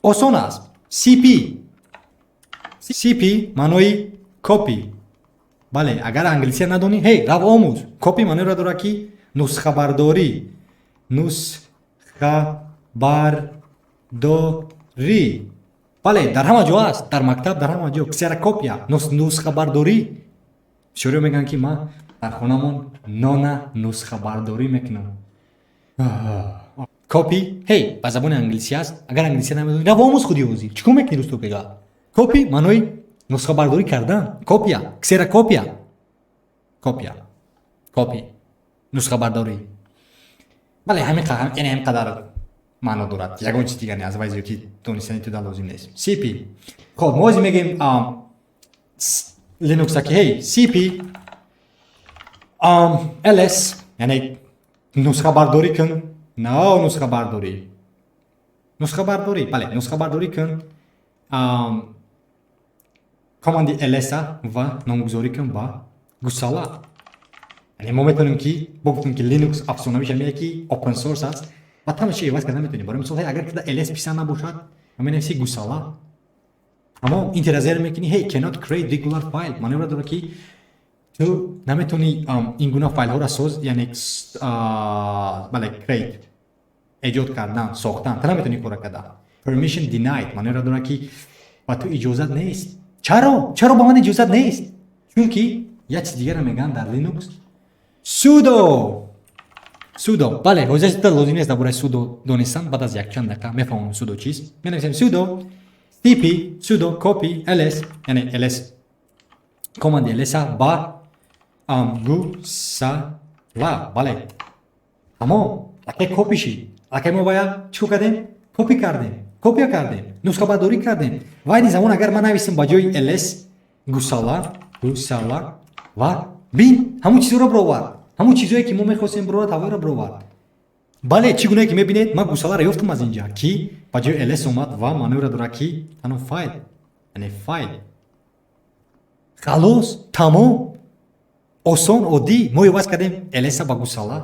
آسان است cp معنی کپی بله اگر انگلیسی ندونی هی رو آموز کپی معنی را داره که نسخه برداری بله در همه جا است در مکتب در همه جا کسیرکوپیا نسخه برداری شروع میگن که ما در خونمون نسخه برداری میکنم کپی هی به زبان انگلیسی است اگر انگلیسی نمیدونی رو آموز خودی وزیر چیکار میکنی دوستو بگا کپی معنی نسخه برداری کردن کپیا کسیرکوپیا کپی نسخه برداری بله همین یعنی همینقدر معنا دارد یگان چیز دیگه نه از وایزی که دونستن تو لازم نیست cp خب ما میگیم لینوکس که هی cp ls یعنی نسخه برداری کن نه نسخه برداری بله نسخه برداری کن کاماندی ls و نامگذاری کن با گوساله یعنی ما میتونیم که بگفتیم که لینوکس افزونویش میگه که اوپن سورس است و تمام چیز عوض کردن میتونیم برای مثال اگر که ls پسند نباشد ما نویسی گوساله اما اینترازر میکنی هی cannot create regular file معنی را داره که تو نمیتونی این گونه فایل ها را ساز یعنی بله create ایجاد کردن ساختن تو نمیتونی کار کردن permission denied معنی را داره که با تو اجازت نیست چرا با من اجازت نیست چون که یک چیز دیگه را میگن در لینوکس سودو بله حوزه تا لازم نیست درباره سودو دونستن بعد از یک چند دقیقه میفهمم سودو چیست می نویسیم سودو cp سودو کپی ls یعنی ls کامند ls با گوساله بله اما اگه کپی شی اگه ما باید چیکار کردیم کپی کردیم نسخه برداری کردیم و این زمان اگر من نویسم با جای ls گوساله و بین همون چیزا رو برآورد همون چیزایی که ما می‌خواستیم برآورد هوا رو برآورد бале чӣ гуне ки мебинед ман гусаларо ёфтам аз инҷа ки ба ҷои ls омад ва манӯра дора ки танҳо файл яъне файл халос тамом осон оддӣ мо иваз кардем ls ба гусала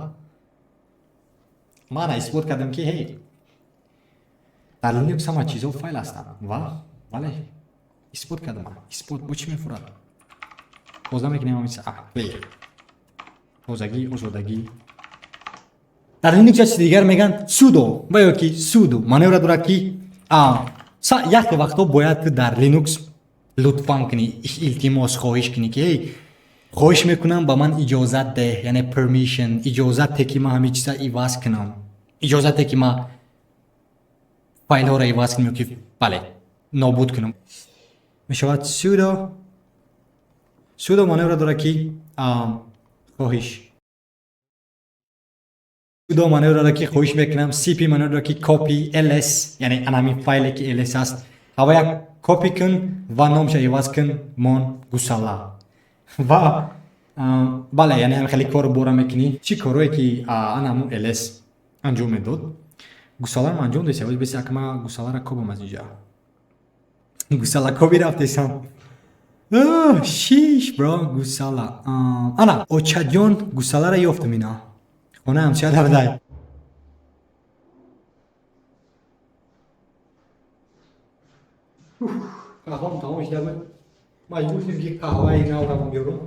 ман исбот кардам ки ҳей дар Linux ҳама чизо файл ҳастанд ва бале исбот кардам исбот бо чӣ мефурад боза мекунем тозагӣ озодагӣ дар Linux чизи дигар меган sudo ва ёки sudo маневра дорад ки яхте вақтҳо бояд ту дар Linux лутфан кунӣ илтимос хоҳиш кунӣ ки эй хоҳиш мекунам ба ман иҷозат деҳ яъне permission иҷозате ки ман ҳамин чиза иваз кунам иҷозате ки ман файлҳоро иваз кунам ки бале нобуд кунам мешавад sudo маневра дорад ки хоҳиш sudo маневра дорад ки хоҳиш мекунам cp маневра дорад ки copy ls яъне анамин файле ки ls аст ҳава як копи кун ва номша иваз кун мон гусала ва бале яъне ҳам хеле кору бора мекунӣ чӣ корое ки анаму ls анҷом медод гусаларо анҷом десам беси як ма гусаларо кобам аз инҷа гусала коби рафтесам шиш бро гусала ана очаҷон гусаларо ёфтам ина хонаам чия дардай қаҳвам тамом шуда буд маҷбур шудем ки қаҳваи наврам биёрам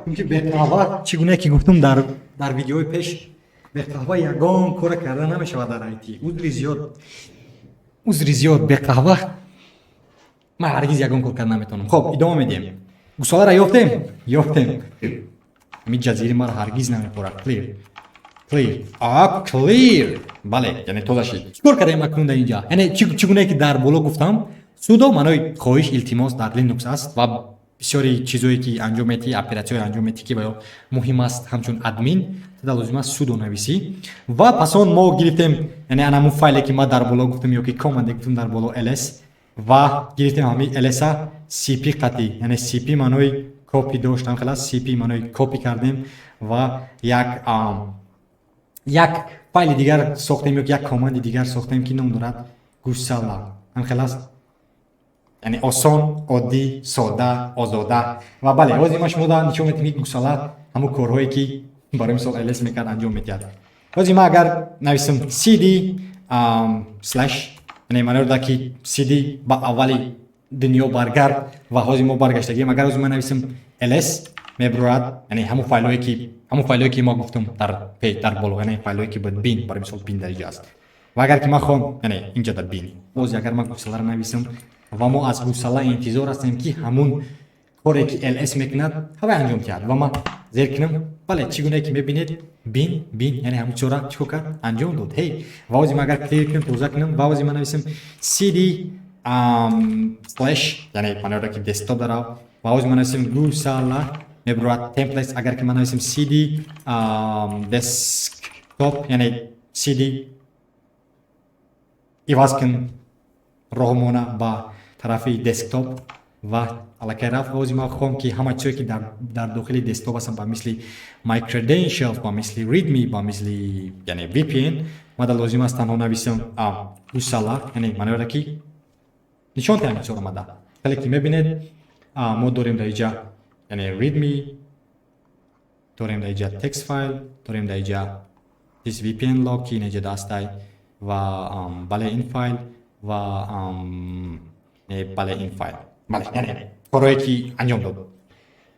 чунки беқаҳва чӣ гуне ки гуфтам дар видеои пеш беқаҳва ягон кора карда намешавад дар IT узри зиёд беқаҳва ман ҳаргиз ягон кор карда наметавонам хоб идома медиҳем гусаларо ёфтем ҳамин ҷазири маро ҳаргиз намепорад clear бале яъне тоза шид чӣ кор кардаем акнун дар инҷа яъне чӣ гуне ки дар боло гуфтам sudo маънои хоҳиш илтимос дар Linux аст ва бисёри чизое ки анҷом метиҳӣ оператсияҳои анҷом метиҳӣ ки баё муҳим аст ҳамчун админ тада лозим аст sudo нависӣ ва пас он мо гирифтем яъне анамун файле ки ман дар боло гуфтам ёки команде гуфтам дар боло ls ва гирифтем ҳамин ls-а cp қатӣ яъне cp маънои копи доштам халас cp маънои копи кардем ва як файли дигар сохтем ёки як команди дигар сохтем ки ном дорад гусала ҳамхелас яъне осон оддӣ сода озода ва бале ҳозир ма шумо дар нишон метиҳем ки гусала ҳамун корҳое ки барои мисол ls мекард анҷом метиҳад ҳозир ма агар нависам cd slash яъне маъно дорад ки cd ба аввали дунё баргард ва ҳозир мо баргаштагием агар ҳозир ман нависам ls мебурад яъне ҳамун файлҳое ки мо гуфтам дар боло яъне файлҳое ки бояд bin барои мисол bin дар инҷа аст ва агар ки ман хоҳам яъне инҷа дар bin ҳозир агар ман гусаларо нависам ва мо аз гусала интизор ҳастем ки ҳамун коре ки ls мекунад ҳавай анҷом диҳад ва ман зер кунам бале чӣ гуне ки мебинед bin яъне ҳамун чора чӣ кор кард анҷом дод ҳей ва ҳозир ман агар клир кунам тоза кунам ва ҳозир ман нависам cd slash яъне манора ки десктоп дара ва ҳозир ман нависам гусала мебурад templates агар ки ман нависам cd desktop яъне cd иваз кун роҳмона ба тарафи десктоп ва аллакай рафт ҳозир ман хоҳам ки ҳама чизое ки дар дохили десктоп ҳастанд ба мисли my credentials ба мисли readme ба мисли яъне vpn мада лозим аст танҳо нависам гусала яъне манера ки нишон таҳам чора мада хале ки мебинед мо дорем дар инҷа яъне readme дорем дар инҷа text file дорем дар инҷа this vpn log ки инҷа дастай ва бале ин файл ва бале ин файл бале яъне корое ки анҷом дод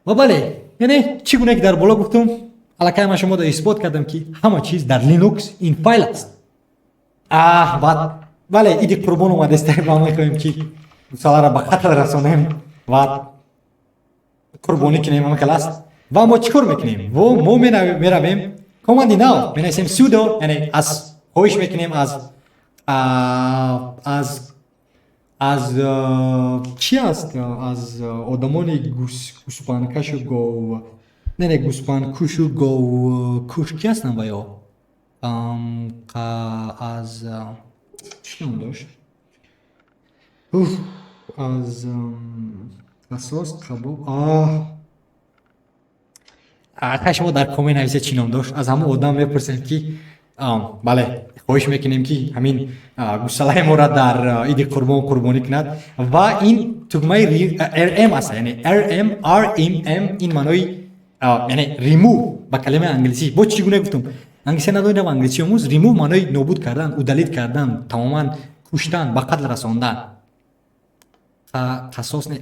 ва бале яъне чӣ гуне ки дар боло гуфтам аллакай ман шуморо исбот кардам ки ҳама чиз дар Linux ин файл аст бале иди қурбон омадеста ва мехоҳем ки гусаларо ба қатл расонем ва қурбонӣ кунем ҳамакалас ва мо чӣ кор мекунем мо меравем команди нав менависем sudo яъне аз хоҳиш мекунем аз чӣ аст аз одамони гуспанкашу гов не гуспанкушу говкуш ки ҳастанд ва ё аз чӣ ном дошт аз асос қабоб шумо дар комент нависед чӣ ном дошт аз ҳамун одам мепурсем ки бале хоҳиш мекунем ки ҳамин гусалаи моро дар иди қурбон қурбонӣ кунад ва ин тугмаи rm аст, яъне rm ин маънои яъне remove ба калимаи англисӣ. бо чӣ гуна гуфтам? англисӣ надонидам, англисӣ омӯз. remove маънои нобуд кардан, удалид кардан, тамоман куштан, ба қатл расондан. қасос не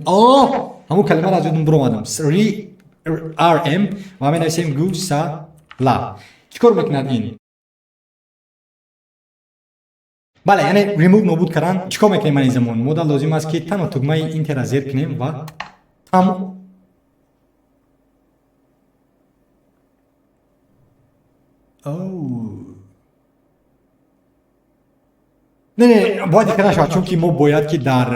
ҳамун калимаро аз ёдам биромадам. rm ва менависем гусала. чӣ кор мекунад ин? бале, яъне remove нобуд кардан. чӣ кор мекунем ин замон? мо дар лозим аст ки танҳо тугмаи интера зер кунем ва не бояд ика нашавад, чунки мо бояд ки дар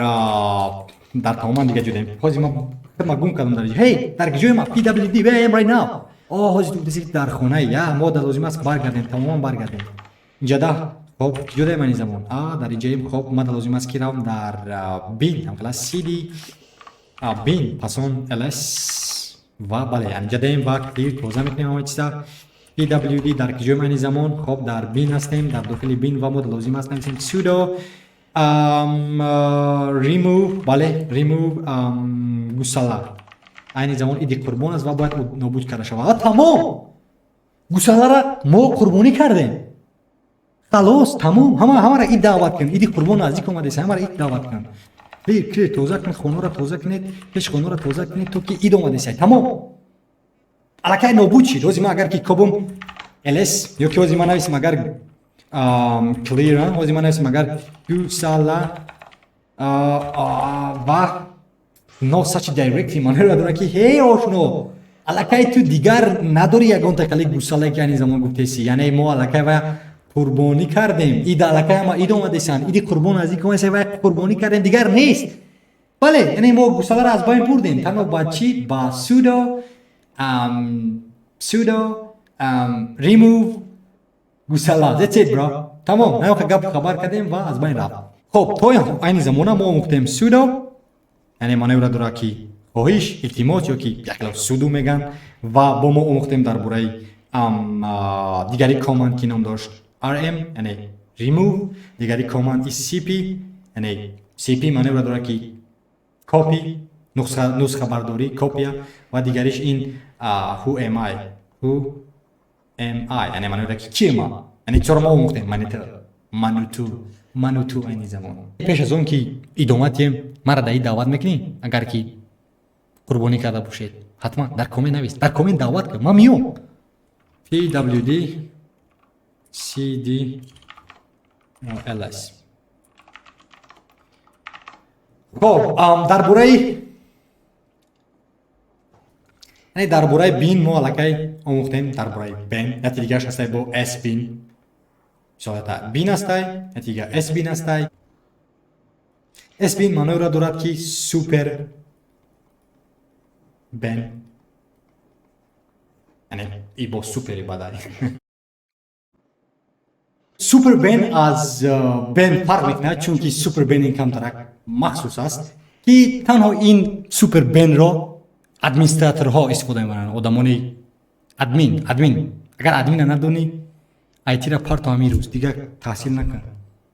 тамоман дига ҷодаем. ҳозир ма гум кардам дар ҳей дар ҷои ма pwd where I am right now. ҳозир ту бизи дар хонаи мо дар лозим аст баргардем, тамоман баргардем. инҷода хоб ҷодаем ин замон. дар инҷаем хоб ма дар лозим аст ки равм дар bin ҳамкала cd bin пасон ls ва бале инҷодаем ва клир тоза мекунем ҳама чиза. pwd дар ҷои ин замон хоб дар bin ҳастем, дар дохили bin ва мо дар лозим аст нависем sudo remove бале remove гусала. айни замон иди қурбон аст ва бояд нобуд карда шавад. тамом гусалара мо қурбонӣ кардем. халос тамом. ҳамара ид даъват кун. иди қурбон наздик омадест, ҳамара ид даъват кун. клир тоза кун, хонаро тоза кунед, пешхонаро тоза кунед то ки ид омадест. тамом. аллакай нобуд шид. ҳозир ман агар ки кобум ls ё ки ҳозир ман нависем агар clear, ҳозир ман нависем агар гусала ва no such directly манро дора ки ҳей ошно аллакай ту дигар надори ягон тақали гусала ки ани замон гуфтеси, яъне мо аллакай ва қурбонӣ кардем. ид аллакай ма ид омадесан, иди қурбон наздик омадесан ва қурбонӣ кардем, дигар нест. бале, яъне мо гусаларо аз байн бурдем. танҳо ба чӣ? ба sudo remove гусала. That's it bro. тамом. наёқа гап хабар кардем ва аз байн рафт. хоб то айни замона мо омӯхтем sudo, яъне маънои дора ки хоҳиш, илтимос ё ки яклав суду меган ва бо мо омӯхтем дар бораи дигари command ки ном дошт rm, яъне remove. дигари command is cp, яъне cp маънои дора ки copy, нусха бардорӣ, копия. ва дигариш ин who am I, яъне маънои дора ки кием ман, яъне чора мо омӯхтем мануту айни замон. пеш аз он ки идома дием мара дар ин даъват мекунӣ? агар ки қурбонӣ карда бошед ҳатман дар комент навис, дар комент даъват кун, ман меом. pwd cd ls. хоб дар бораи bin мо аллакай омӯхтем дар бораи ben. яки дигараш ҳастай бо sbin. мисолата bin ҳастай, яки дигар sbin ҳастай. sbin маъноиро дорад ки супер ben, яъне и бо супери бадай. супер ben аз ben фарқ мекунад, чунки супер ben ин камтарак махсус аст ки танҳо ин супер benро администраторҳо истифода мебаранд. одамони админ. агар админа надонӣ айтира парту ҳамин рӯз дигар таҳсил накун.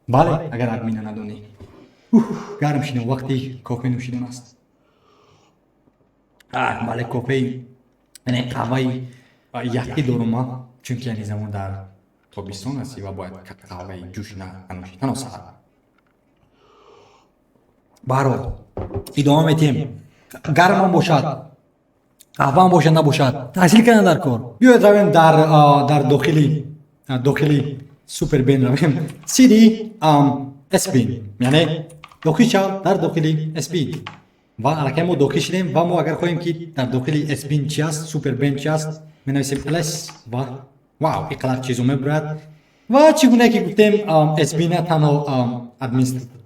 бале, агар админа надонӣ. гарм шидам, вақти кофе нӯшидан аст. бале, кофеи яъне қаҳваи яхтӣ дорум ман, чунки яъне замон дар тобистон ҳасти ва бояд қаҳваи ҷӯш нанӯшӣ, танҳо саҳар. баҳрҳол идома метиҳем. гармам бошад, қаҳваам бошад набошад, таҳсил кардан дар кор. биёед равем дар дохили супер ben равем. cd sbin, яъне дохил шав дар дохили sbin. ва аллакай мо дохил шидем ва мо агар хоҳем ки дар дохили sbin чи аст, супер ben чи аст, менависем ls ва вау иқалар чизо мебурад. ва чӣ гуна ки гуфтем sbin-а танҳо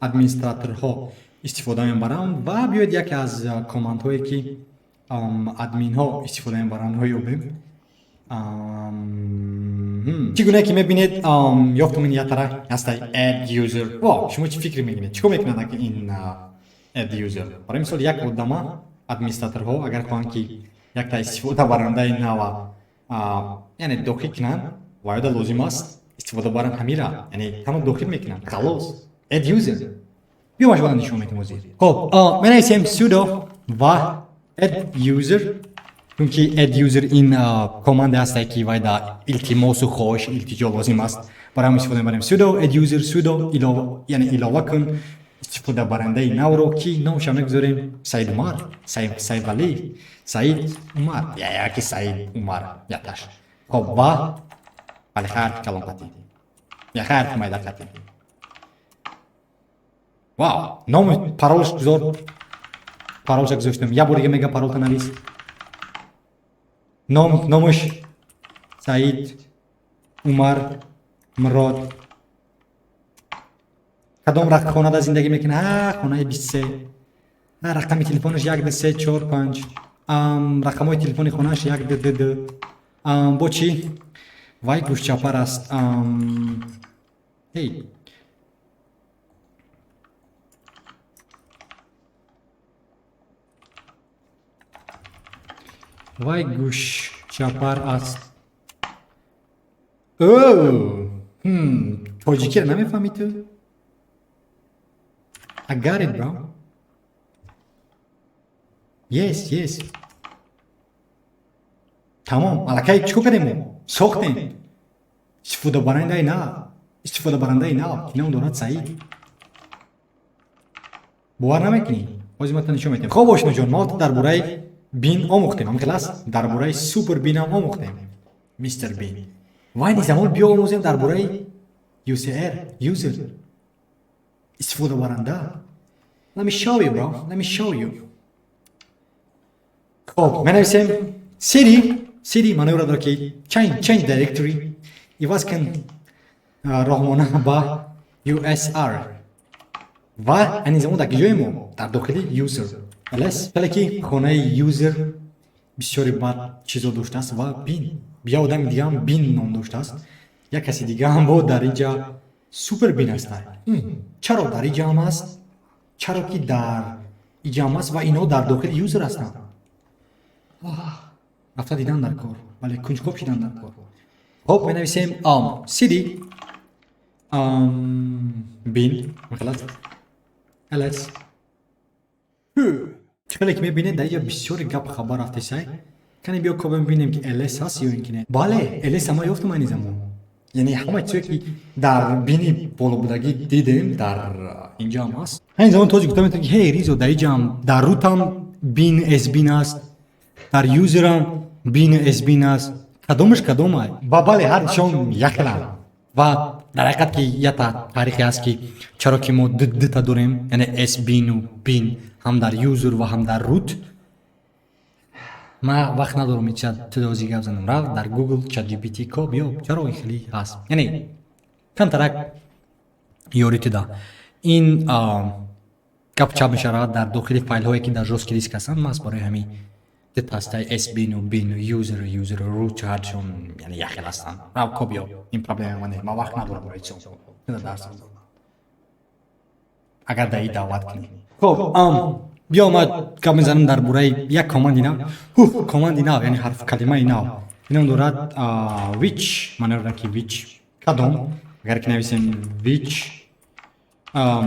администраторҳо истифода мебаранд. ва биёед яке аз командҳое ки админҳо истифода мебаранд ёбем. чӣ гуна ки мебинед ёфтам ин ятара ҳастай add user. шумо чӣ фикр мекунед? чӣ кор мекунад ин add user? барои мисол як одама администраторҳо агар хоҳанд ки якта истифода барандаи нава яъне дохил кунанд ва ёда лозим аст استفاده بارن همیرا یعنی تمام داخل میکنن خلاص اد یوزر بیا ما شما نشون میدیم وزیر خب من نویسیم sudo و اد یوزر چونکه اد یوزر این کامند هست که وای دا التماس و خواهش التجا لازم است برای همین استفاده می‌کنیم sudo اد یوزر sudo علاوه یعنی علاوه کن استفاده برنده نو رو کی نامش هم نگذاریم سعید عمر سعید ولی سعید عمر یا که سعید عمر یا تاش خب و ولی خیر کلام قطعی یا خیر کمای دقتی واو نام پارولش گذار پارولش گذاشتم یا بوری میگه پارول تنویس نامش سعید عمر مراد کدام رقم خانه در زندگی میکنه خانه 23 رقم تلفنش 1 2 3 4 5 رقم های تلفنی خانهش 1 2 2 با چی وای گوش چپر است هی وای گوش چپر است تاجیکی رو نمیفهمی تو I got it, bro. Yes. تمام. الکی چیکار کردیم؟ ساختیم. استفاده برنده نه. اینم دارد سعید. باور نمیکنی. بازی ما نشون میدیم. خب آشنا جان ما درباره بین آموختیم. هم کلاس درباره سوپر بین هم آموختیم. میستر بین. وای نیزمون بیا آموزیم درباره user. استفاده برنده. Let me show you, bro. Let me show you. خب من نویسیم cd منو را داره که change directory ایواز کن راهمانه با usr و انیزمون در کجایمو در داخل user پلی که خانه user بسیاری بد چیزا داشته است و بیا آدم دیگه هم بین نام داشته است یک کسی دیگه هم با در اینجا سوپر بین است چرا در اینجا هم است چرا که در اینجا هم است و اینا در داخل یوزر هستند رفته دیدن در کار ولی کنجکاو شدن در کار خب می نویسیم cd بین خلاص ls چقدر که می بینید در اینجا بسیار گپ خبر رفته سای کنی بیا کابم بینیم که ls هست یا اینکه نه بله ls هم یافتم این زمان یعنی همه چیزی که در بینی بالا بودگی دیدیم در اینجا هم هست این زمان توضیح گفتم که هی ریزو در اینجا هم در روت هم بین اس بین است در یوزر هم بین اس بین است کدومه و بله هر شون یکلن و در حقیقت که یه تاریخی هست که چرا که ما دتا داریم یعنی اس بین و بین هم در یوزر و هم در روت ما وقت ندارم این چت توضیح گپ زنم رفت در گوگل چت جی پی تی کو بیا چرا این خیلی هست یعنی کم ترک یوریتی دا این گپ چاپ میشه در داخل فایل هایی که در جاس کلیس هستن ما برای همین دتاستای اس بین و یوزر روت هرشون یعنی یخیل هستن رفت کو بیا این پرابلم منه ما وقت ندارم برای چون درس اگر دایی دعوت کنی خب بیا ما کم میزنم در باره یک کاماندی نه یعنی حرف کلمه نه اینم دارد which من رو که which کدام اگر که نویسیم which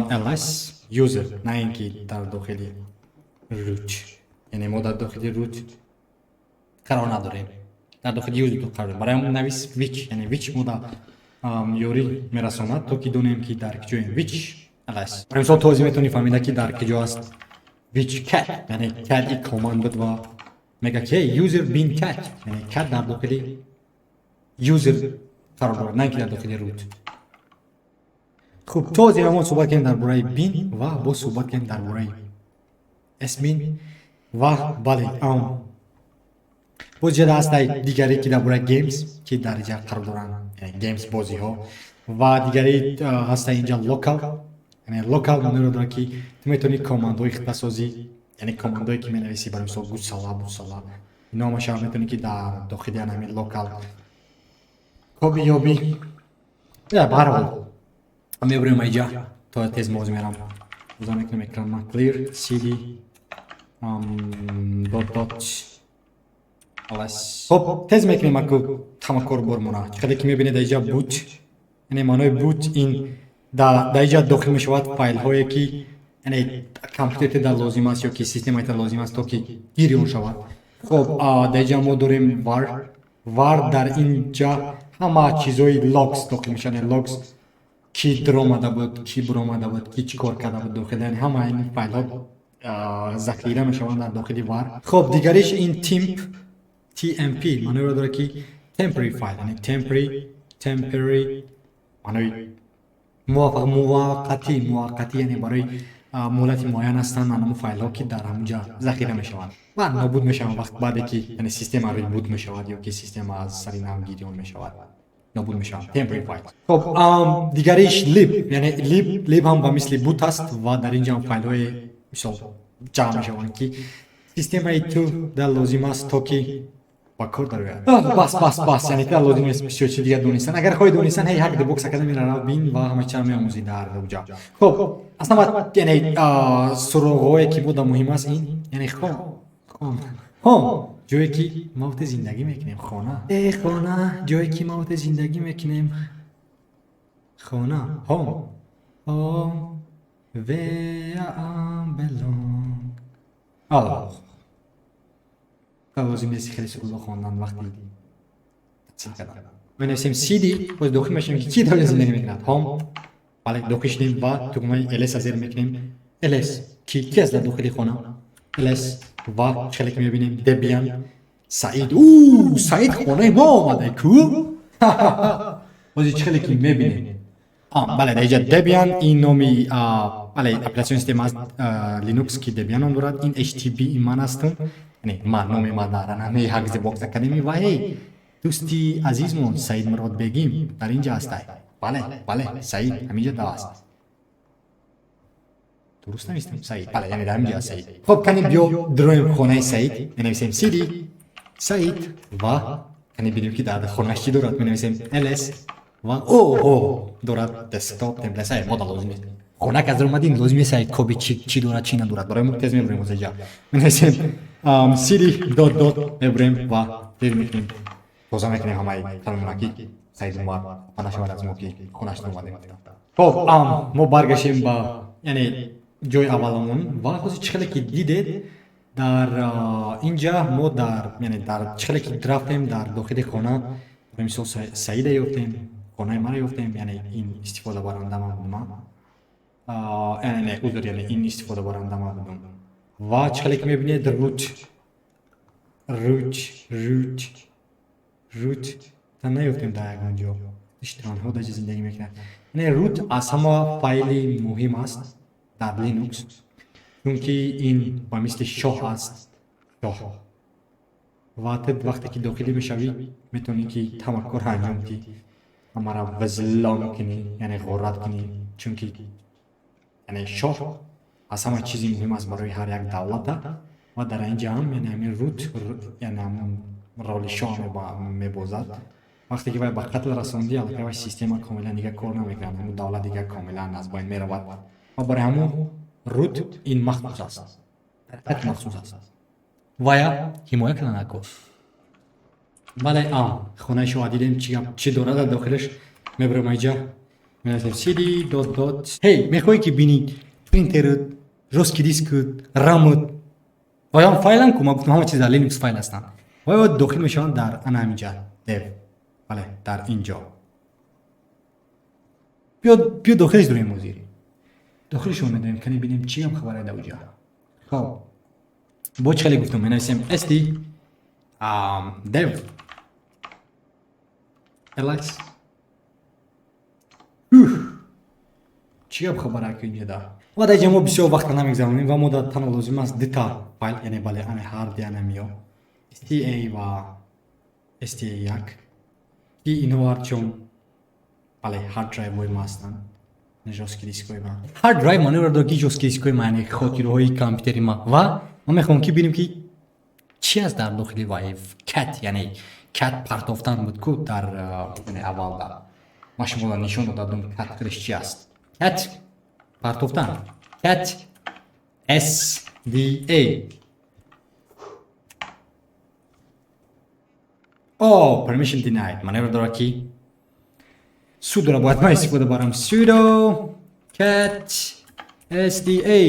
ls user نه اینکه در داخل root یعنی ما در داخل root قرار نداریم در داخل یوزر قرار داریم برای همون نویس which یعنی which ما در یوری میرساند تا که دونیم که در کجاییم which ls برای مثال توضیح میتونی فهمیده که در کجا است which cat یعنی cat یک کاماند بود و میگه که user bin cat یعنی cat در داخل user قرار دارد نه که در داخل روت خب توضیح همون صحبت کنیم در باره bin و با صحبت کنیم در باره اسمین و بله باز جدا هست دیگری که در باره گیمز که در اینجا قرار دارن یعنی گیمز بازی ها و دیگری هست اینجا لوکال یعنی لوکال منو داره که تو میتونی کاماندهای اختصاصی یعنی کاماندهایی که می‌نویسی برای مثال گوسالا اینا هم شما میتونی که در داخل همین لوکال کپی یابی یا به هر حال میبریم اینجا تا تیز موضوع میرم بذار میکنم اکران ما clear cd dot ls خب تیز میکنیم اکو تمام کار برمونه چقدر که میبینید اینجا boot یعنی مانوی بود این در اینجا داخل می شود فایل هایی که یعنی کامپیوتر در لازم است یا که سیستم هایی لازم است تا که گیری اون شود. خب در اینجا ما داریم وار در اینجا همه چیزای لاگز داخل میشن. لاگز کی در آمده بود، کی بر آمده بود، کی چی کار کرده بود داخل، یعنی همه این فایل ها ذخیره میشوند در داخل وار. خب دیگریش این TMP معنی رو داره که temporary فایل، یعنی temporary معنی موقتی یعنی برای مولتی معین هستند اما فایل ها که در همونجا ذخیره میشوند و نابود میشوند وقت بعدی که یعنی سیستم ریبوت میشود یا که سیستم از سر نامگیری اون میشود نابود میشوند temporary فایل. خب دیگریش لیب، یعنی لیب هم با مثل بوت است و در اینجا فایل های مثال جمع میشوند که سیستم ای تو در لازم است تا که با کار داره. بس یعنی در لازم است بسیار چیز دیگه دونستن. اگر خواهید دونستن هی هک بوکس اکادمی را بین و همه چیز میآموزی در اونجا. خب اصلا یعنی سراغی که بود مهم است این یعنی خانه جایی که ما وقت زندگی میکنیم. خانه جایی که ما وقت زندگی میکنیم. خانه هوم where I belong. لازم نیست خیلی سرود خواندن وقتی تقسیم کردن. من نوشتم CD باز داخل میشیم که کی در زندگی میکند. هوم بله داخل شدیم و تکمه LS ازیر میکنیم. LS کی از در داخل خانه LS و خیلی میبینیم دبیان سعید. سعید خانه ما آمده کو بازی خیلی که میبینیم. بله اینجا دبیان این نامی بله اپلیکیشن سیستم از لینوکس که دبیان آن دارد. این HTTP ایمان است. یعنی نام ما دارن همه هکس باکس اکادمی و هی دوستی عزیزمون سعید مراد بگیم در اینجا هستی. بله سعید همینجا است. درست نمیستم سعید؟ بله یعنی در اینجا سعید. خب کنیم بیا درویم خانه سعید نویسیم CD سعید و کنیم ببینیم که در خانه چی دارد. نویسیم LS و دارد دسکتاپ تمپلیت سعید. ما لازم نیست خانه که از در اومدیم لازم نیست سعید کپی چی دارد چی ندارد برای مکتز میبریم از اینجا. نویسیم CD میبریم و دیر میکنیم توضیح میکنیم همه کلمونه که سعید اومد و نشود از ما که خونش اومدیم. خب ما برگشیم با یعنی جای اولمون و خودی چخلی که دیدید در اینجا ما در یعنی در چخلی که درفتیم در داخل خانه به مثال سعید یافتیم خانه ما یافتیم یعنی این استفاده برنده ما بودم یعنی این استفاده برنده ما بودم و چخلی که میبینید روت تا نیافتیم در اونجا تنها در زندگی میکنه. یعنی روت از همه فایلی مهم است در لینوکس چون که این با مثل شاه است. وقتی که داخلی میشوی میتونی که تمرکز انجام بدی اما را وزلان کنی یعنی غارت کنی چون که یعنی شاه از همه چیزی مهم است برای هر یک دولت و در اینجا هم یعنی همین روت یعنی همون رول شاه میبازد. وقتی که باید به قتل رساندی البته سیستم کاملا دیگه کار نمیکنه همون دولت دیگه کاملا از بین میرود و برای همون روت این مخصوص است قتل مخصوص است و یا حمایت نکن. بله خانه شما دیدیم چی دارد در داخلش. میبرم اینجا می‌نویسم cd هی میخوای که بینی پرینتر روسکی دیسک رام و یا فایل هم که ما گفتم همه چیز در لینوکس فایل هستن و یا داخل میشن در همینجا بله در اینجا بیا داخلش داریم موزیری داخلش رو میدونیم کنی بینیم چی هم خبره در اونجا. خب با چه خیلی گفتم می‌نویسیم st dev ls چی هم خبره که اینجا دار و در ما بسیار وقت نمیگذاریم و ما در تنها لازم است دیتا فایل یعنی بله همه هارد یعنی میو sta و sta1 که اینوار چون بله هارد درایو های ما هستن جوسکی دیسکوی ما هارد درایو مانه رو داگی جوسکی دیسکوی ما یعنی خاطرهای کامپیوتری ما و ما میخوام که ببینیم که چی از در داخلی وایو کت یعنی کت پرتافتن بود که در یعنی اول در ما شما نشون دادم کت کرش چی است. کت پرتافتن کت SDA permission denied مانه رو داره که sudo را باید من استفاده بارم sudo cat sda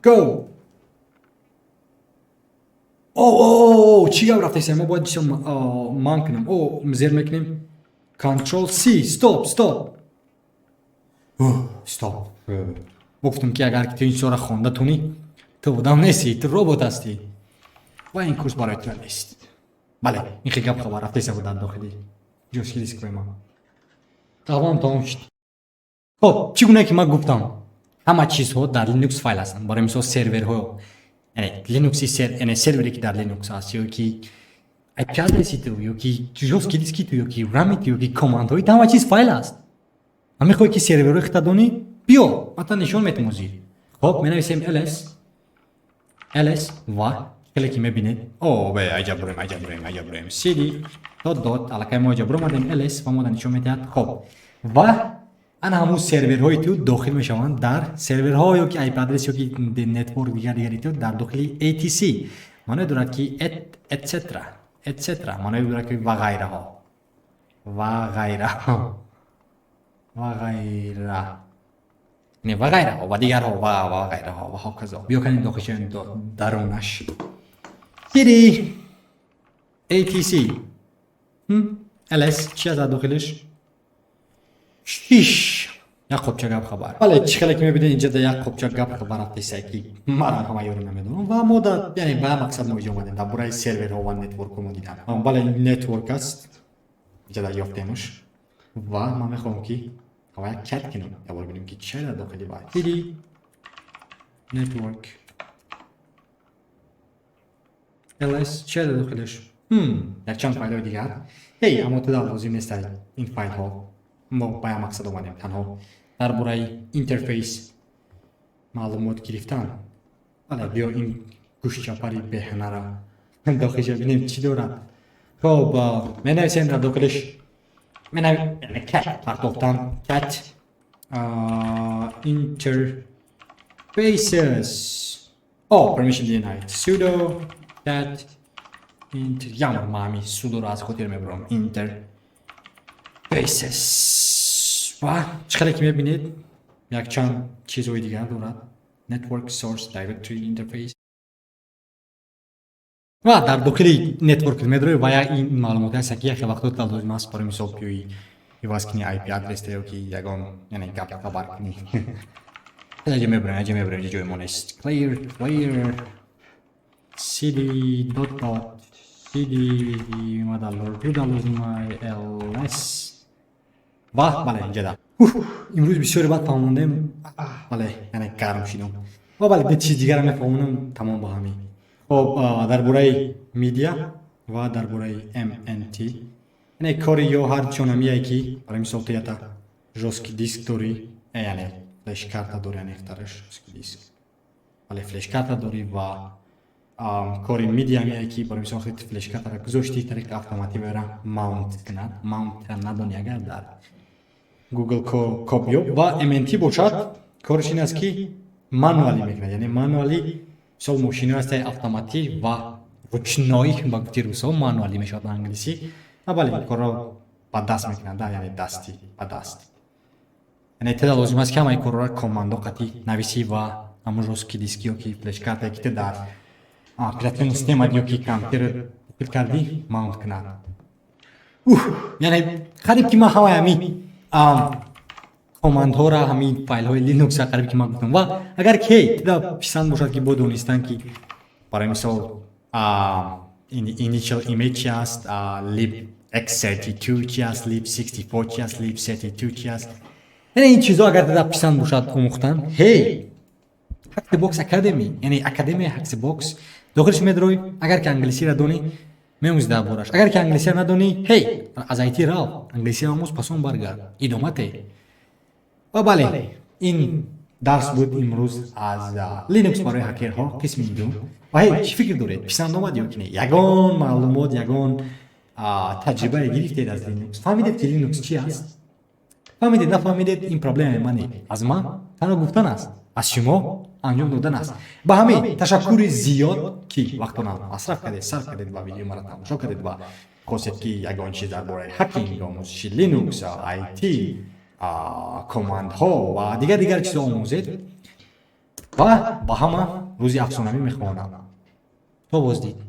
go او چی گام رفته ما باید چیزا مان کنم او زیر میکنیم کنترل سی stop گفتم که اگر تو این سوره خونده تونی تو آدم نیستی تو ربات هستی و این کورس برای تو نیست بله این خیلی گپ خبر رفته بودن داخلی جوشی دیسک ما تمام شد خب چگونه که من گفتم همه چیزها در لینوکس فایل هستن برای مثال سرورها یعنی لینوکسی یعنی سروری که در لینوکس هست یا که IP ادرسی تو یا که جوشی دیسکی تو یا که رامی تو یا که کاماند های همه چیز فایل هست من میخوای که سرور رو اختدانی بیا مثلا نشون میتونم زیر خب می نویسیم ls و کلیکی میبینید او به عجب بریم cd دات علاقه ما عجب رو مدیم ls و ما نشون میدهد خب و انا همون سرورهای تو داخل میشوند در سرورها یا که IP ادرس یا که نتورک دیگری تو در داخل ATC معنی دارد که etc معنی دارد که و غیره و دیگرها و غیرها و هکذا بیا کنیم داخلشون درونش دیدی ATC ls چی از داخلش شیش یک خوبچه گپ خبر بله چی که میبینید اینجا در یک خوبچه گپ خبر هسته که من همه یارو نمیدونم و ما در یعنی به مقصد ما اینجا اومدیم در برای سرورها و نتورک ما دیدم بله نتورک است اینجا در یافتیمش و من میخوام که باید کت کنیم یا ببینیم که چه در داخلی باید دیدی نتورک ls چه در داخلش یک چند فایل دیگر اما تو در لازم نیست این فایل ها ما باید مقصد اومدیم تنها در برای اینترفیس معلومات گرفتن بله بیا این گوش چپری بهنه را داخلش ببینیم چی دارد خب می نویسیم در داخلش من یعنی کت پرداختم کت interfaces permission denied sudo cat یامر ما همی sudo را از خود میبرم interfaces و چقدر که میبینید یک چند چیزهای دیگر دارد network source directory interface و در داخل نتورک میداره و این معلومات هست که یک وقتا لازم است برای مثال بیایی ایواز کنی IP ادرس دیو که یگان یعنی گپ خبر کنی اجا میبرم جای ما نیست clear cd مدلور ls و بله اینجا در امروز بسیار بعد فهموندم بله یعنی گرم شدم و بله چیز دیگر هم فهموندم تمام با همین خب در برای میدیا و در برای MNT یعنی کاری یا هر چونمیه که برای مثال تو جوسکی دیسک داری یعنی فلش کارت داری یعنی اختارش جوسکی دیسک ولی فلش کارت داری و کاری میدیا میه که برای مثال خیلی فلش کارت را گذاشتی طریق اتوماتیک برای ماونت کند ماونت ندانی اگر در گوگل کاپیو و MNT باشد کارش این است که مانوالی میکنه یعنی مانوالی مثال ماشین هست اتوماتیک و رکنایی با گفتی روسا مانوالی میشود به انگلیسی ولی کار را با دست میکنند یعنی دستی با دست یعنی تعداد لازم است که همه کار را کاماندو قطعی نویسی و همون جوسکی دیسکی که فلش کارت که در اپراتیون سیستم دیو که کامپیوتر فیل کردی ماونت کنند یعنی قریب که ما همه کاماند ها را همین فایل های لینوکس قریب که ما گفتم و اگر که تعداد پسند باشد که بود دونستن که برای مثال initial image چی است lib x32 چی است lib 64 چی است lib 32 چی است یعنی این چیزها اگر تعداد پسند باشد آموختن هکس باکس اکادمی یعنی اکادمی هکس باکس داخلش میدروی اگر که انگلیسی را دونی میموز در بارش اگر که انگلیسی را ندونی از ایتی را انگلیسی را آموز پسون برگرد ادامته و بله این درس بود امروز از لینوکس برای هکرها قسم دو و چی فکر دارید پسند آمد یا که نه یگان معلومات یگان تجربه گرفتید از لینوکس فهمیدید که لینوکس چی است فهمیدید نفهمیدید این پرابلم منی از من تنها گفتن است از شما انجام دادن است با همین تشکر زیاد که وقتتون مصرف کردید صرف کردید و ویدیو مرا تماشا کردید و کانسپت که یگان چیز درباره هکینگ آموزش لینوکس IT کاماند ها و دیگر چیزا آموزید و با همه روزی افسانوی میخوانم تا بازدید.